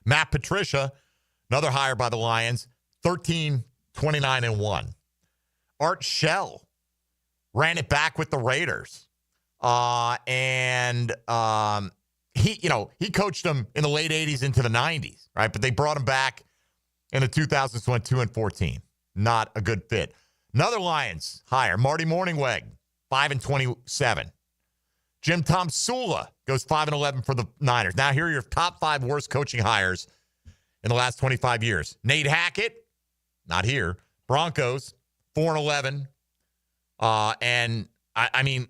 Matt Patricia, another hire by the Lions, 13, 29 and 1. Art Shell ran it back with the Raiders. He coached them in the late 80s into the 90s, right? But they brought him back in the 2000s, went 2-14. Not a good fit. Another Lions hire, Marty Morningweg, 5-27. Jim Tomsula goes 5-11 for the Niners. Now, here are your top 5 worst coaching hires in the last 25 years. Nate Hackett, not here. Broncos, 4-11.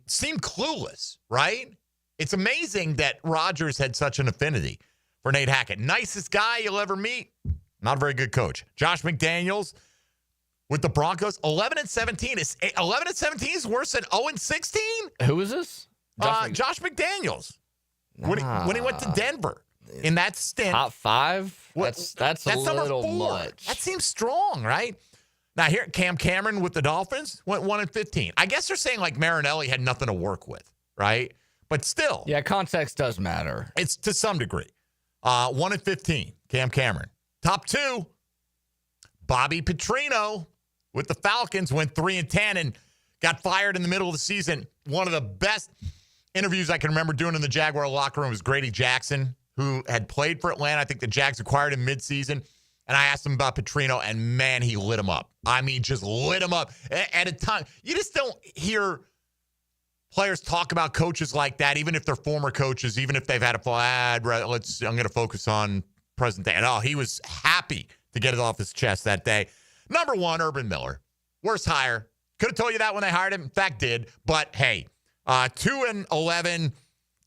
Seemed clueless, right? It's amazing that Rodgers had such an affinity for Nate Hackett. Nicest guy you'll ever meet. Not a very good coach. Josh McDaniels with the Broncos, 11-17. 11-17 is worse than 0-16? Who is this? Josh McDaniels. When he went to Denver in that stint. Top 5? That's a little much. That seems strong, right? Now here, Cam Cameron with the Dolphins went 1-15. I guess they're saying like Marinelli had nothing to work with, right? But still. Yeah, context does matter. It's to some degree. 1-15, Cam Cameron. Top 2, Bobby Petrino with the Falcons went 3-10 and got fired in the middle of the season. One of the best interviews I can remember doing in the Jaguar locker room was Grady Jackson, who had played for Atlanta. I think the Jags acquired him midseason. And I asked him about Petrino, and man, he lit him up. I mean, just lit him up. At a time, you just don't hear players talk about coaches like that, even if they're former coaches, even if they've had I'm going to focus on present day. And he was happy to get it off his chest that day. Number 1, Urban Miller. Worst hire. Could have told you that when they hired him. In fact, did. But hey, 2-11,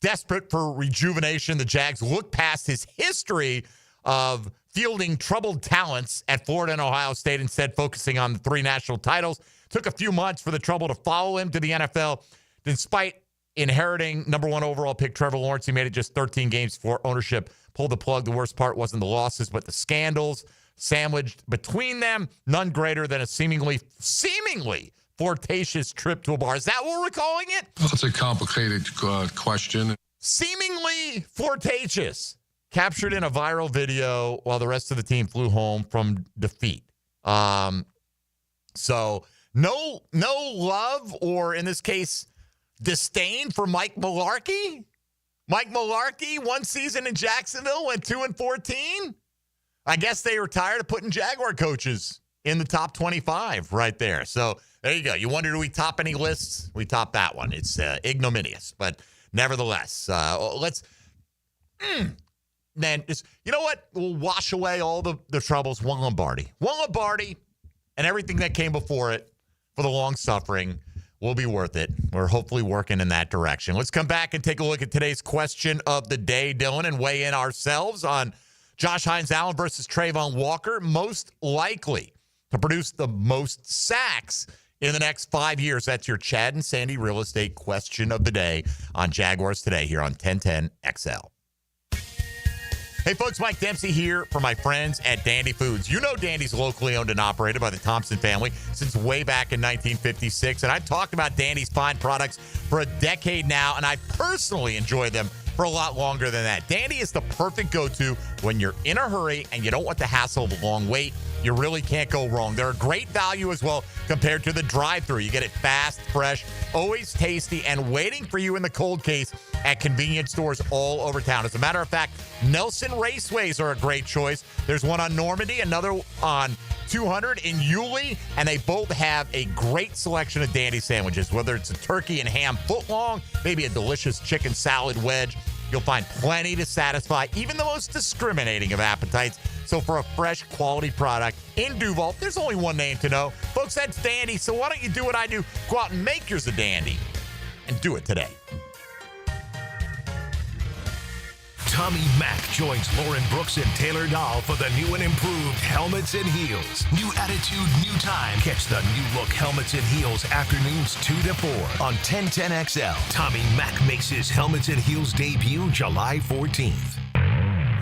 desperate for rejuvenation. The Jags look past his history of fielding troubled talents at Florida and Ohio State, instead focusing on the 3 national titles. Took a few months for the trouble to follow him to the NFL. Despite inheriting number 1 overall pick Trevor Lawrence, he made it just 13 games before ownership pulled the plug. The worst part wasn't the losses, but the scandals sandwiched between them. None greater than a seemingly flirtatious trip to a bar. Is that what we're calling it? That's a complicated question. Seemingly flirtatious. Captured in a viral video while the rest of the team flew home from defeat. So no love, or in this case, disdain for Mike Mularkey. Mike Mularkey, 1 season in Jacksonville, went 2-14. I guess they were tired of putting Jaguar coaches in the top 25 right there. So there you go. You wonder, do we top any lists? We top that one. It's ignominious, but nevertheless, Then, you know what? We'll wash away all the troubles. One Lombardi, and everything that came before it for the long suffering will be worth it. We're hopefully working in that direction. Let's come back and take a look at today's question of the day, Dylan, and weigh in ourselves on Josh Hines-Allen versus Travon Walker, most likely to produce the most sacks in the next 5 years. That's your Chad and Sandy real estate question of the day on Jaguars Today here on 1010 XL. Hey, folks, Mike Dempsey here for my friends at Dandy Foods. You know Dandy's locally owned and operated by the Thompson family since way back in 1956. And I've talked about Dandy's fine products for a decade now, and I personally enjoy them for a lot longer than that. Dandy is the perfect go-to when you're in a hurry and you don't want the hassle of a long wait. You really can't go wrong. They're a great value as well compared to the drive-thru. You get it fast, fresh, always tasty, and waiting for you in the cold case at convenience stores all over town. As a matter of fact, Nelson Raceways are a great choice. There's one on Normandy, another on 200 in Yulee, and they both have a great selection of Dandy sandwiches, whether it's a turkey and ham footlong, maybe a delicious chicken salad wedge. You'll find plenty to satisfy even the most discriminating of appetites. So for a fresh, quality product in Duval, there's only one name to know. Folks, that's Dandy. So why don't you do what I do? Go out and make yours a Dandy. And do it today. Tommy Mack joins Lauren Brooks and Taylor Dahl for the new and improved Helmets and Heels. New attitude, new time. Catch the new look Helmets and Heels afternoons 2 to 4 on 1010XL. Tommy Mack makes his Helmets and Heels debut July 14th.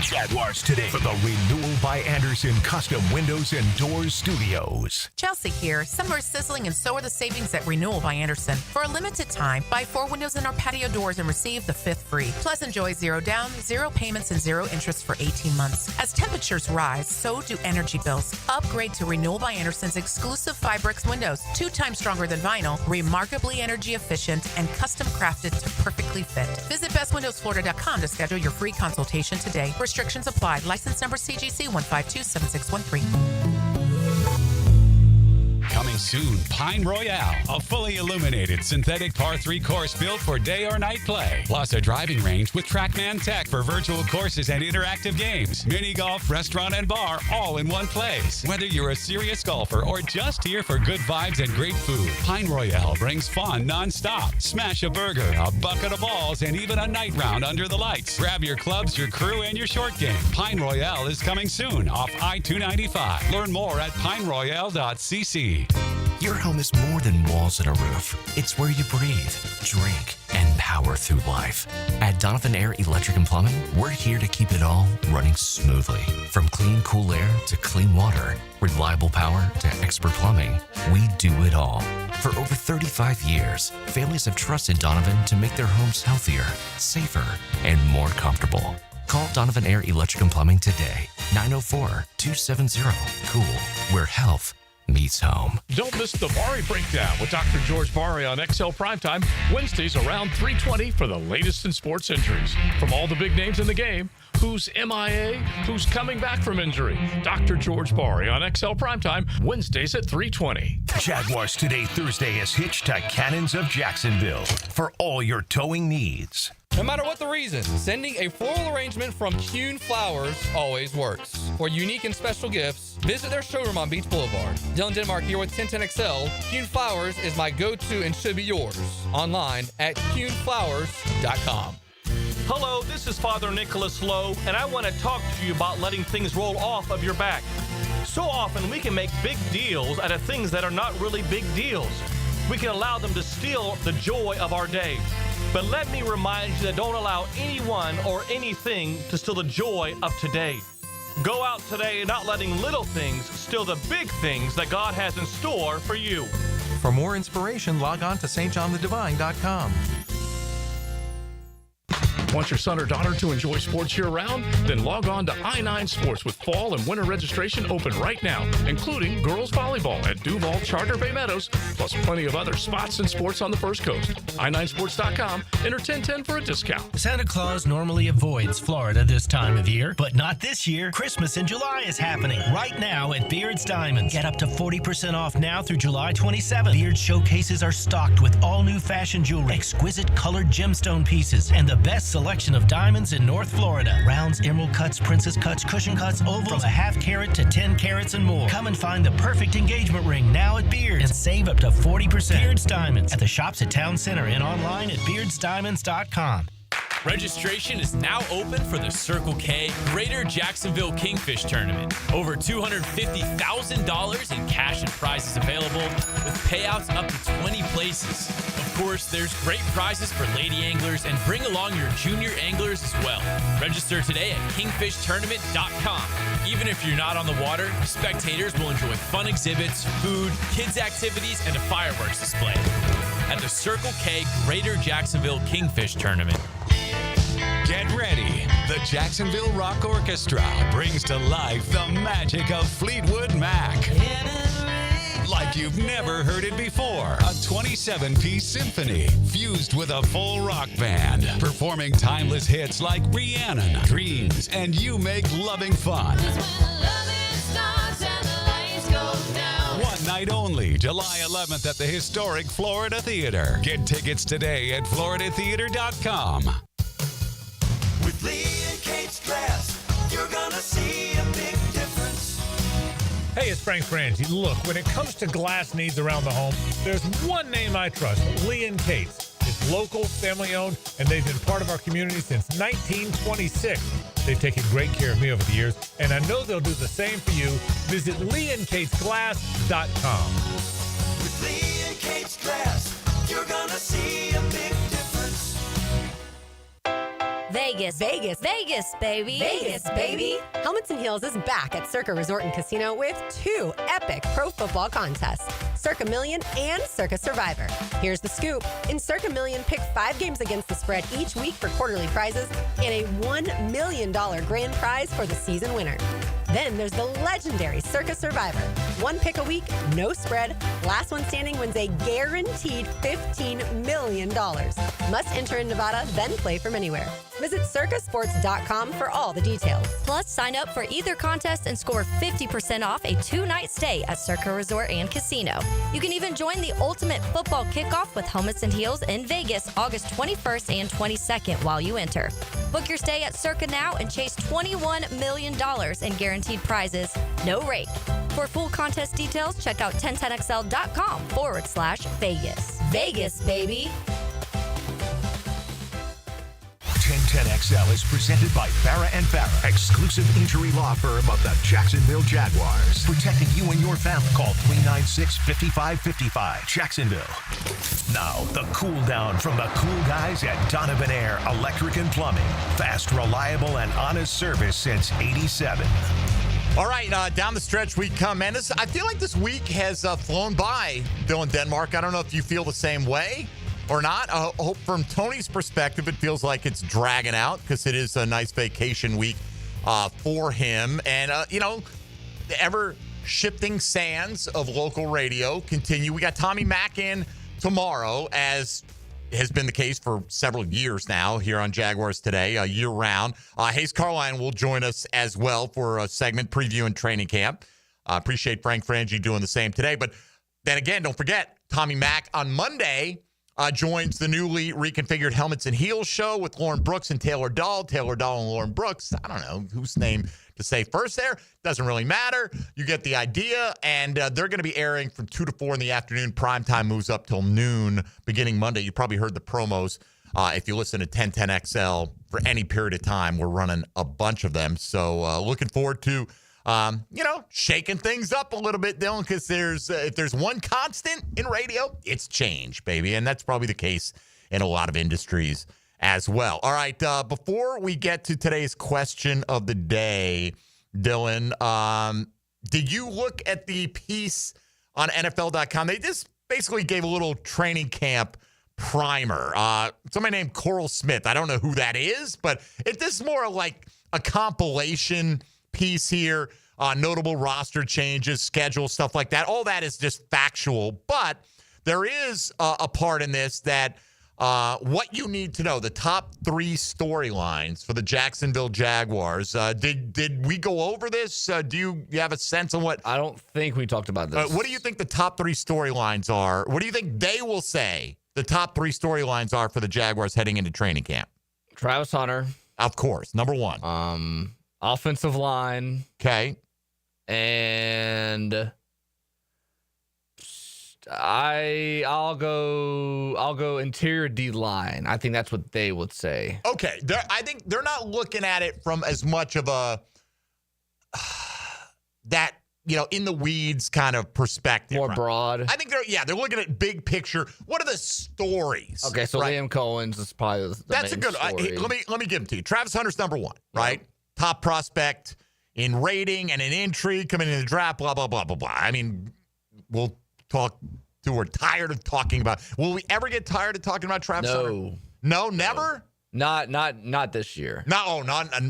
Jaguars Today for the Renewal by Anderson Custom Windows and Doors Studios. Chelsea here. Summer is sizzling and so are the savings at Renewal by Anderson. For a limited time, buy 4 windows in our patio doors and receive the 5th free. Plus enjoy 0 down, 0 payments, and 0 interest for 18 months. As temperatures rise, so do energy bills. Upgrade to Renewal by Anderson's exclusive Fibrix windows. 2 times stronger than vinyl, remarkably energy efficient, and custom crafted to perfectly fit. Visit bestwindowsflorida.com to schedule your free consultation today. Restrictions apply. License number CGC 1527613. Coming soon, Pine Royale, a fully illuminated synthetic par 3 course built for day or night play. Plus a driving range with TrackMan Tech for virtual courses and interactive games. Mini golf, restaurant, and bar all in one place. Whether you're a serious golfer or just here for good vibes and great food, Pine Royale brings fun nonstop. Smash a burger, a bucket of balls, and even a night round under the lights. Grab your clubs, your crew, and your short game. Pine Royale is coming soon off I-295. Learn more at pineroyale.cc. Your home is more than walls and a roof. It's where you breathe, drink, and power through life. At Donovan Air Electric and Plumbing, we're here to keep it all running smoothly. From clean, cool air to clean water, reliable power to expert plumbing, we do it all. For over 35 years, families have trusted Donovan to make their homes healthier, safer, and more comfortable. Call Donovan Air Electric and Plumbing today, 904-270-COOL, where health meets home. Don't miss the Bari Breakdown with Dr. George Bari on XL Primetime, Wednesdays around 3:20 for the latest in sports injuries. From all the big names in the game, who's MIA, who's coming back from injury. Dr. George Bari on XL Primetime, Wednesdays at 3:20. Jaguars Today Thursday is hitched to Cannons of Jacksonville for all your towing needs. No matter what the reason, sending a floral arrangement from Kuhn Flowers always works. For unique and special gifts, visit their showroom on Beach Boulevard. Dylan Denmark here with 1010XL. Kuhn Flowers is my go-to and should be yours. Online at kuhnflowers.com. Hello, this is Father Nicholas Lowe, and I want to talk to you about letting things roll off of your back. So often we can make big deals out of things that are not really big deals. We can allow them to steal the joy of our day. But let me remind you that don't allow anyone or anything to steal the joy of today. Go out today not letting little things steal the big things that God has in store for you. For more inspiration, log on to stjohnthedivine.com. Want your son or daughter to enjoy sports year-round? Then log on to I-9 Sports with fall and winter registration open right now, including girls volleyball at Duval Charter Bay Meadows, plus plenty of other spots and sports on the First Coast. I9sports.com, enter 1010 for a discount. Santa Claus normally avoids Florida this time of year, but not this year. Christmas in July is happening right now at Beard's Diamonds. Get up to 40% off now through July 27th. Beard's showcases are stocked with all new fashion jewelry, exquisite colored gemstone pieces, and the best selection of diamonds in North Florida. Rounds, emerald cuts, princess cuts, cushion cuts, ovals, from a half carat to 10 carats and more. Come and find the perfect engagement ring now at Beard's and save up to 40%. Beard's Diamonds at the shops at Town Center and online at beardsdiamonds.com. Registration is now open for the Circle K Greater Jacksonville Kingfish Tournament. Over $250,000 in cash and prizes available, with payouts up to 20 places. Of course, there's great prizes for lady anglers, and bring along your junior anglers as well. Register today at kingfishtournament.com. Even if you're not on the water, spectators will enjoy fun exhibits, food, kids' activities, and a fireworks display at the Circle K Greater Jacksonville Kingfish Tournament. Get ready. The Jacksonville Rock Orchestra brings to life the magic of Fleetwood Mac. Like you've never heard it before. A 27-piece symphony fused with a full rock band, performing timeless hits like Rhiannon, Dreams, and You Make Loving Fun. One night only, July 11th at the historic Florida Theater. Get tickets today at floridatheater.com. With Lee and Kate's Glass, you're gonna see a big difference. Hey, it's Frangie. Look, when it comes to glass needs around the home, there's one name I trust, Lee and Kate's. It's local, family-owned, and they've been part of our community since 1926. They've taken great care of me over the years, and I know they'll do the same for you. Visit leeandkatesglass.com. With Lee and Kate's Glass, you're gonna see a big difference. They Vegas. Vegas. Vegas, baby. Vegas, baby. Helmets and Heels is back at Circa Resort and Casino with 2 epic pro football contests, Circa Million and Circa Survivor. Here's the scoop. In Circa Million, pick 5 games against the spread each week for quarterly prizes and a $1 million grand prize for the season winner. Then there's the legendary Circa Survivor. 1 pick a week, no spread. Last one standing wins a guaranteed $15 million. Must enter in Nevada, then play from anywhere. Visit circasports.com for all the details. Plus, sign up for either contest and score 50% off a 2-night stay at Circa Resort and Casino. You can even join the ultimate football kickoff with Helmets and Heels in Vegas, August 21st and 22nd while you enter. Book your stay at Circa now and chase $21 million in guaranteed prizes, no rake. For full contest details, check out 1010XL.com/Vegas. Vegas, baby. 1010XL is presented by Farah and Farah, exclusive injury law firm of the Jacksonville Jaguars. Protecting you and your family. Call 396-5555. Jacksonville. Now, the cool down from the cool guys at Donovan Air Electric and Plumbing. Fast, reliable, and honest service since '87. All right, down the stretch we come, man. I feel like this week has flown by, Dylan Denmark. I don't know if you feel the same way or not. I hope from Tony's perspective, it feels like it's dragging out because it is a nice vacation week for him. And, the ever-shifting sands of local radio continue. We got Tommy Mack in tomorrow, as has been the case for several years now here on Jaguars Today, year-round. Hayes Carline will join us as well for a segment previewing training camp. Appreciate Frank Frangie doing the same today. But then again, don't forget, Tommy Mack on Monday joins the newly reconfigured Helmets and Heels show with Lauren Brooks and Taylor Dahl. Taylor Dahl and Lauren Brooks. I don't know whose name to say first there. Doesn't really matter. You get the idea. And they're going to be airing from 2 to 4 in the afternoon. Primetime moves up till noon beginning Monday. You probably heard the promos. If you listen to 1010XL for any period of time, we're running a bunch of them. So looking forward to shaking things up a little bit, Dylan, because if there's one constant in radio, it's change, baby. And that's probably the case in a lot of industries as well. All right, before we get to today's question of the day, Dylan, did you look at the piece on NFL.com? They just basically gave a little training camp primer. Somebody named Coral Smith. I don't know who that is, but this is more like a compilation piece here, notable roster changes, schedule, stuff like that. All that is just factual, but there is a part in this that what you need to know, the top 3 storylines for the Jacksonville Jaguars. Did we go over this? Do you have a sense on what? I don't think we talked about this. What do you think the top 3 storylines are? What do you think they will say the top 3 storylines are for the Jaguars heading into training camp? Travis Hunter. Of course, number 1. Offensive line. Okay. And I'll go interior D line. I think that's what they would say. Okay. I think they're not looking at it from as much of a in the weeds kind of perspective. More broad. I think they're looking at big picture. What are the stories? Okay, so right? Liam Cohen's is probably the That's main a good story. let me give them to you. Travis Hunter's number 1, right? Yeah. Top prospect in rating and in intrigue coming into the draft, blah, blah, blah, blah, blah. I mean, we're tired of talking about. Will we ever get tired of talking about Travis Hunter? No, never? Not this year.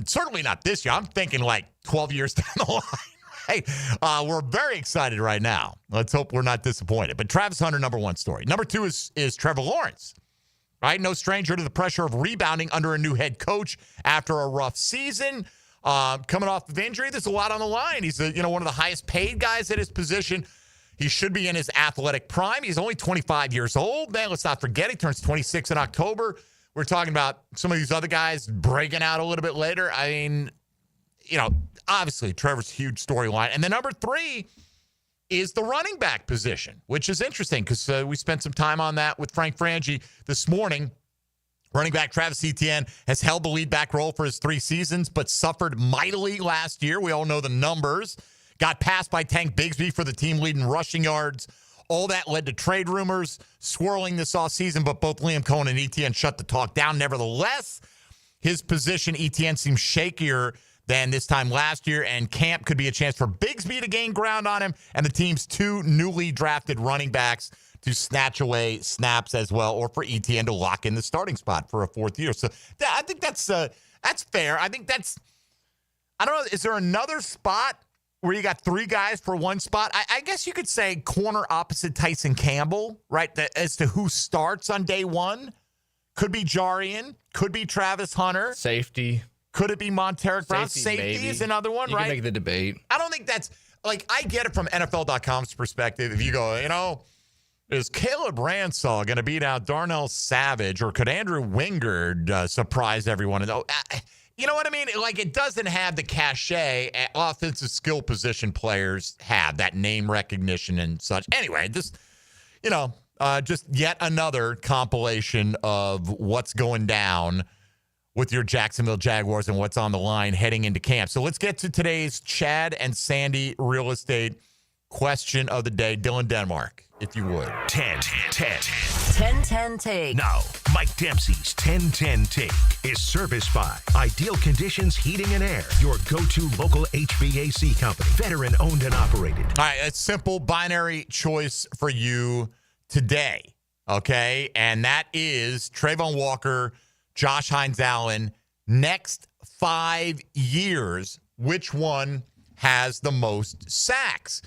Certainly not this year. I'm thinking like 12 years down the line. Hey, we're very excited right now. Let's hope we're not disappointed. But Travis Hunter, number 1 story. Number 2 is Trevor Lawrence. Right? No stranger to the pressure of rebounding under a new head coach after a rough season. Coming off of injury, there's a lot on the line. He's one of the highest paid guys at his position. He should be in his athletic prime. He's only 25 years old. Man, let's not forget he turns 26 in October. We're talking about some of these other guys breaking out a little bit later. I mean, obviously Trevor's huge storyline. And then number 3 is the running back position, which is interesting because we spent some time on that with Frank Frangie this morning. Running back Travis Etienne has held the lead back role for his 3 seasons, but suffered mightily last year. We all know the numbers. Got passed by Tank Bigsby for the team leading rushing yards. All that led to trade rumors swirling this offseason, but both Liam Cohen and Etienne shut the talk down. Nevertheless, his position, ETN, seems shakier than this time last year, and camp could be a chance for Bigsby to gain ground on him and the team's 2 newly drafted running backs to snatch away snaps as well, or for ETN to lock in the starting spot for a 4th year. So I think that's fair. I think I don't know, is there another spot where you got 3 guys for 1 spot? I guess you could say corner opposite Tyson Campbell, right? As to who starts on day 1. Could be Jarian, could be Travis Hunter. Safety. Could it be Monteric Brown? Safety maybe. is another one, right? You can make the debate. I don't think that's, I get it from NFL.com's perspective. If you go, is Caleb Ransall going to beat out Darnell Savage, or could Andrew Wingard surprise everyone? You know what I mean? It doesn't have the cachet offensive skill position players have, that name recognition and such. Anyway, just yet another compilation of what's going down with your Jacksonville Jaguars and what's on the line heading into camp. So let's get to today's Chad and Sandy real estate question of the day. Dylan Denmark, if you would. 10-10 take. Now, Mike Dempsey's 10-10 take is serviced by Ideal Conditions Heating and Air, your go-to local HVAC company, veteran owned and operated. All right, a simple binary choice for you today, okay? And that is Travon Walker, Josh Hines-Allen, next 5 years, which one has the most sacks?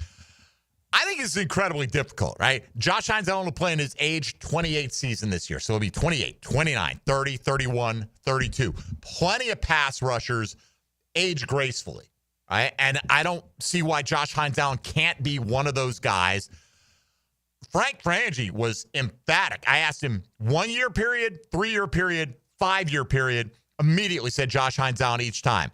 I think it's incredibly difficult, right? Josh Hines-Allen will play in his age 28 season this year. So it'll be 28, 29, 30, 31, 32. Plenty of pass rushers age gracefully, right? And I don't see why Josh Hines-Allen can't be one of those guys. Frangie was emphatic. I asked him 1 year period, 3 year period, 5 year period, immediately said Josh Hines-Allen each time.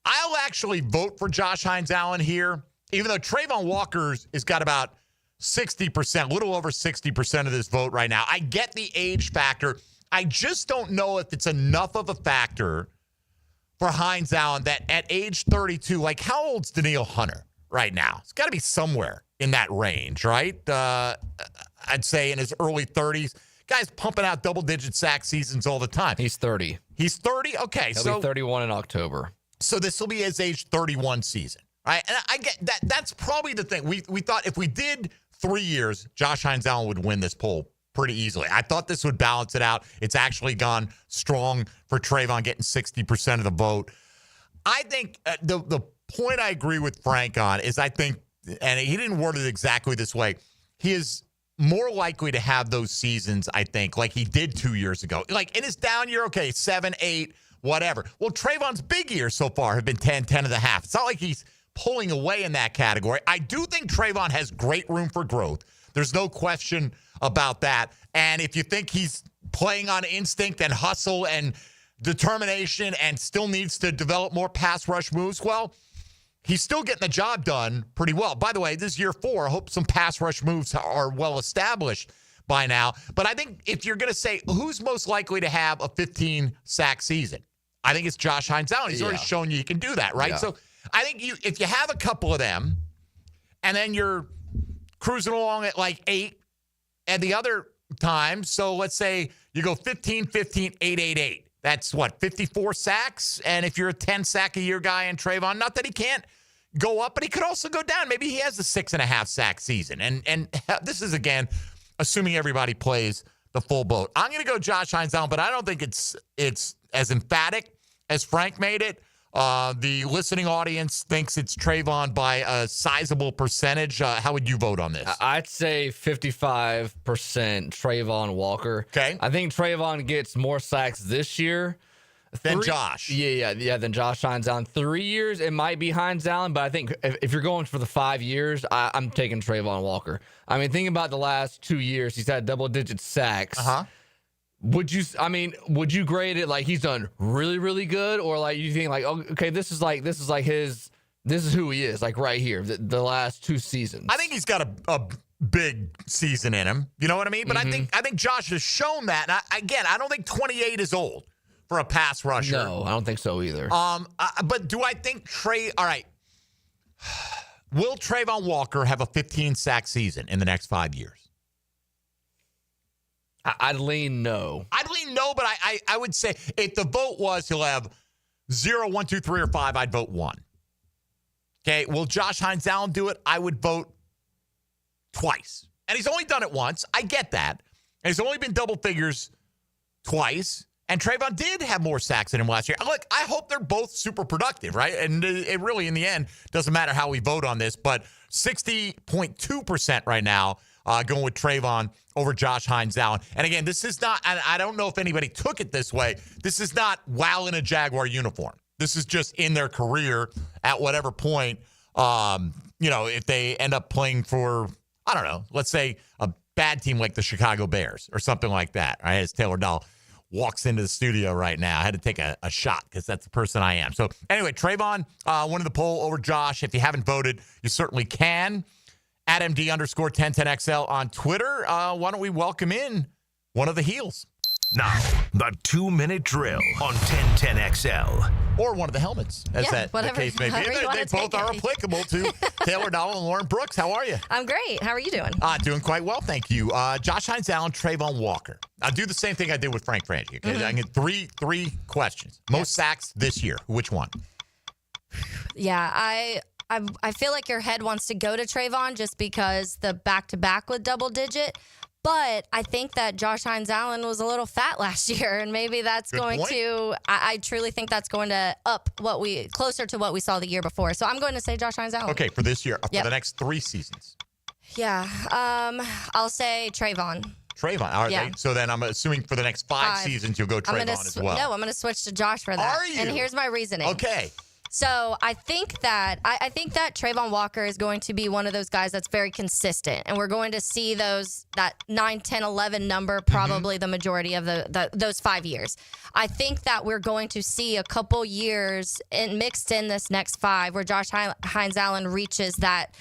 I'll actually vote for Josh Hines-Allen here, even though Travon Walker's has got about 60%, a little over 60% of this vote right now. I get the age factor. I just don't know if it's enough of a factor for Hines-Allen that at age 32, how old's Danielle Hunter right now? It's got to be somewhere in that range, right? I'd say in his early 30s. Guy's pumping out double-digit sack seasons all the time. He's 30. He's 30? Okay. He'll be 31 in October. So this will be his age 31 season, right? And I get that. That's probably the thing. We thought if we did 3 years, Josh Hines-Allen would win this poll pretty easily. I thought this would balance it out. It's actually gone strong for Travon getting 60% of the vote. I think the point I agree with Frank on is I think, and he didn't word it exactly this way, he is more likely to have those seasons, I think, like he did 2 years ago. In his down year, okay, 7, 8, whatever. Well, Travon's big years so far have been 10, 10.5. It's not like he's pulling away in that category. I do think Travon has great room for growth. There's no question about that. And if you think he's playing on instinct and hustle and determination and still needs to develop more pass rush moves, well, he's still getting the job done pretty well. By the way, this is year 4. I hope some pass rush moves are well established by now. But I think if you're going to say who's most likely to have a 15-sack season, I think it's Josh Hines-Allen. He's already shown you he can do that, right? Yeah. So I think if you have a couple of them and then you're cruising along at 8 at the other time, so let's say you go 15, 15, 8, 8, 8. That's 54 sacks. And if you're a 10-sack-a-year guy in Travon, not that he can't go up, but he could also go down. Maybe he has a 6.5-sack season. And this is, again, assuming everybody plays the full boat. I'm going to go Josh Hines-Allen, but I don't think it's as emphatic as Frank made it. The listening audience thinks it's Travon by a sizable percentage. How would you vote on this? I'd say 55% Travon Walker. Okay. I think Travon gets more sacks this year than Josh. Yeah, than Josh Hines-Allen. 3 years, it might be Hines-Allen, but I think if you're going for the 5 years, I'm taking Travon Walker. I mean, think about the last 2 years. He's had double-digit sacks. Uh-huh. Would you grade it like he's done really, really good, or like you think okay, this is who he is, right here, the last 2 seasons? I think he's got a big season in him. You know what I mean? But I think Josh has shown that. And I don't think 28 is old for a pass rusher. No, I don't think so either. But do I think all right. Will Travon Walker have a 15-sack season in the next 5 years? I'd lean no. But I would say if the vote was he'll have 0, 1, 2, 3, or 5, I'd vote 1. Okay, will Josh Hines-Allen do it? I would vote twice. And he's only done it once. I get that. And he's only been double figures twice. And Travon did have more sacks than him last year. Look, I hope they're both super productive, right? And it really, in the end, doesn't matter how we vote on this. But 60.2% right now going with Travon over Josh Hines-Allen. And again, this is not, I don't know if anybody took it this way. This is not while in a Jaguar uniform. This is just in their career at whatever point, if they end up playing for, I don't know, let's say a bad team like the Chicago Bears or something like that, right? As Taylor Dahl walks into the studio right now. I had to take a shot because that's the person I am. So anyway, Travon won the poll over Josh. If you haven't voted, you certainly can. At MD_1010XL on Twitter. Why don't we welcome in one of the heels? Now, the 2-minute drill on 1010XL. Or one of the helmets, as the case may be. They both are applicable to Taylor Dahl and Lauren Brooks. How are you? I'm great. How are you doing? Doing quite well, thank you. Josh Hines-Allen, Travon Walker. I'll do the same thing I did with Frank Frangie. Okay? I get three questions. Most sacks this year. Which one? Yeah, I feel like your head wants to go to Travon just because the back-to-back with double digit. But I think that Josh Hines-Allen was a little fat last year, and maybe that's I truly think that's going to up closer to what we saw the year before. So I'm going to say Josh Hines-Allen. Okay, for this year, for the next 3 seasons. Yeah, I'll say Travon. Travon. All right. Yeah. So then I'm assuming for the next 5 seasons, you'll go Travon as well. No, I'm going to switch to Josh for that. Are you? And here's my reasoning. Okay. So I think that Travon Walker is going to be one of those guys that's very consistent, and we're going to see that 9, 10, 11 number probably the majority of those 5 years. I think that we're going to see a couple years mixed in this next 5 where Josh Hines-Allen reaches that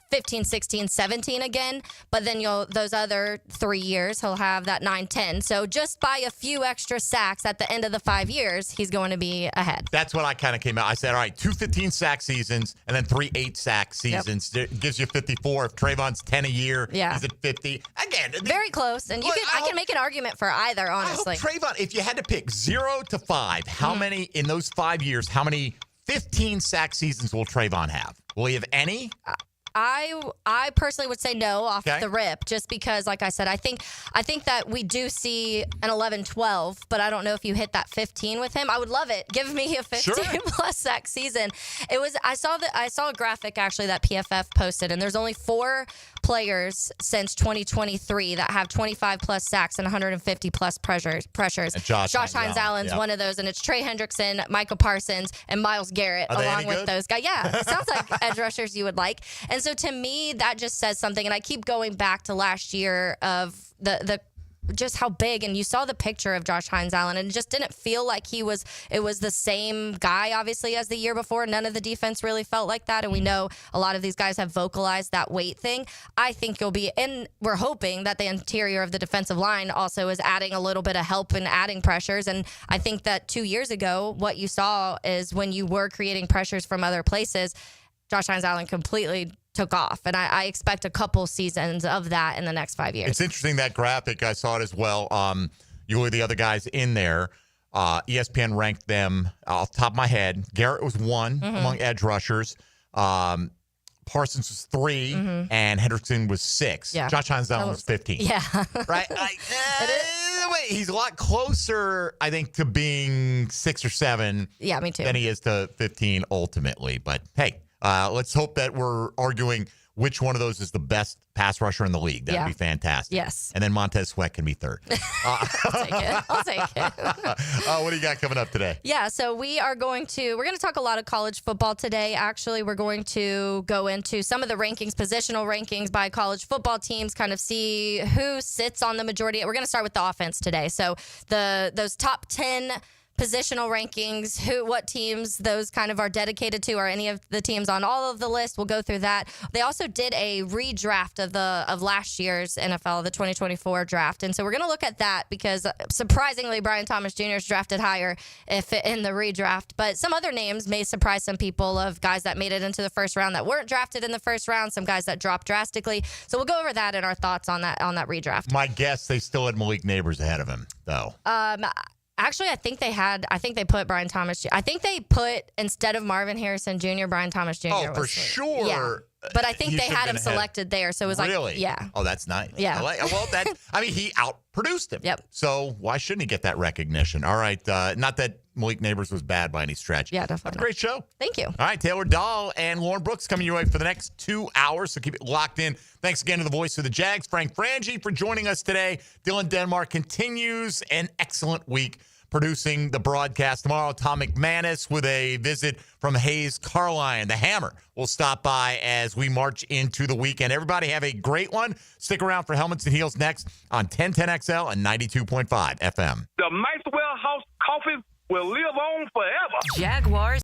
15, 16, 17 again, but then those other 3 years he'll have that 9, 10. So just by a few extra sacks at the end of the 5 years, he's going to be ahead. That's what I kind of came out. I said, all right, 2 15-sack seasons and then 3 8-sack seasons. It gives you 54. If Travon's 10 a year, he's at 50. Again, very close. And I can make an argument for either, honestly. I hope Travon, if you had to pick 0 to 5, how many in those 5 years, how many 15-sack seasons will Travon have? Will he have any? I personally would say no off the rip, just because, like I said, I think that we do see an 11-12, but I don't know if you hit that 15 with him. I would love it. Give me a 15 plus sack season. I saw a graphic actually that PFF posted, and there's only 4 players since 2023 that have 25 plus sacks and 150 plus pressures. And Josh Hines-Allen's one of those, and it's Trey Hendrickson, Micah Parsons, and Myles Garrett along with those guys. Yeah, it sounds like edge rushers you would like. And so to me, that just says something. And I keep going back to last year of the just how big, and you saw the picture of Josh Hines-Allen, and it just didn't feel like it was the same guy, obviously, as the year before. None of the defense really felt like that, and we know a lot of these guys have vocalized that weight thing. I think you'll be, and we're hoping that the interior of the defensive line also is adding a little bit of help and adding pressures, and I think that 2 years ago, what you saw is when you were creating pressures from other places, Josh Hines-Allen completely took off. And I expect a couple seasons of that in the next 5 years. It's interesting, that graphic. I saw it as well. You look at the other guys in there. ESPN ranked them off the top of my head. Garrett was 1 among edge rushers. Parsons was 3, and Hendrickson was 6. Yeah. Josh Hines-Allen was 15. Yeah. Right? He's a lot closer, I think, to being 6 or 7 me too. than he is to 15 ultimately. But, hey, let's hope that we're arguing which one of those is the best pass rusher in the league. That'd be fantastic. Yes. And then Montez Sweat can be 3rd. I'll take it. What do you got coming up today? Yeah, so we're going to talk a lot of college football today. Actually, we're going to go into some of the rankings, positional rankings by college football teams, kind of see who sits on the majority. We're going to start with the offense today. So those top 10 positional rankings, what teams those kind of are dedicated to, or any of the teams on all of the list. We'll go through that. They also did a redraft of last year's NFL, the 2024 draft. And so we're going to look at that because surprisingly, Brian Thomas Jr. is drafted higher in the redraft. But some other names may surprise some people of guys that made it into the first round that weren't drafted in the first round, some guys that dropped drastically. So we'll go over that and our thoughts on that redraft. My guess, they still had Malik Neighbors ahead of him, though. Actually, I think they put Brian Thomas. I think they put, instead of Marvin Harrison Jr., Brian Thomas Jr. Oh, for sure. Yeah. But I think they had him selected there, so it was really? like, yeah. Oh, that's nice. Yeah. He outproduced him. Yep. So why shouldn't he get that recognition? All right. Not that Malik Neighbors was bad by any stretch. Yeah, definitely. That's a great show. Thank you. All right, Taylor Dahl and Lauren Brooks coming your way for the next 2 hours, so keep it locked in. Thanks again to the voice of the Jags, Frank Frangie, for joining us today. Dylan Denmark continues an excellent week producing the broadcast. Tomorrow, Tom McManus with a visit from Hayes Carline. The Hammer will stop by as we march into the weekend. Everybody have a great one. Stick around for Helmets and Heels next on 1010XL and 92.5 FM. The Maxwell House Coffee will live on forever. Jaguars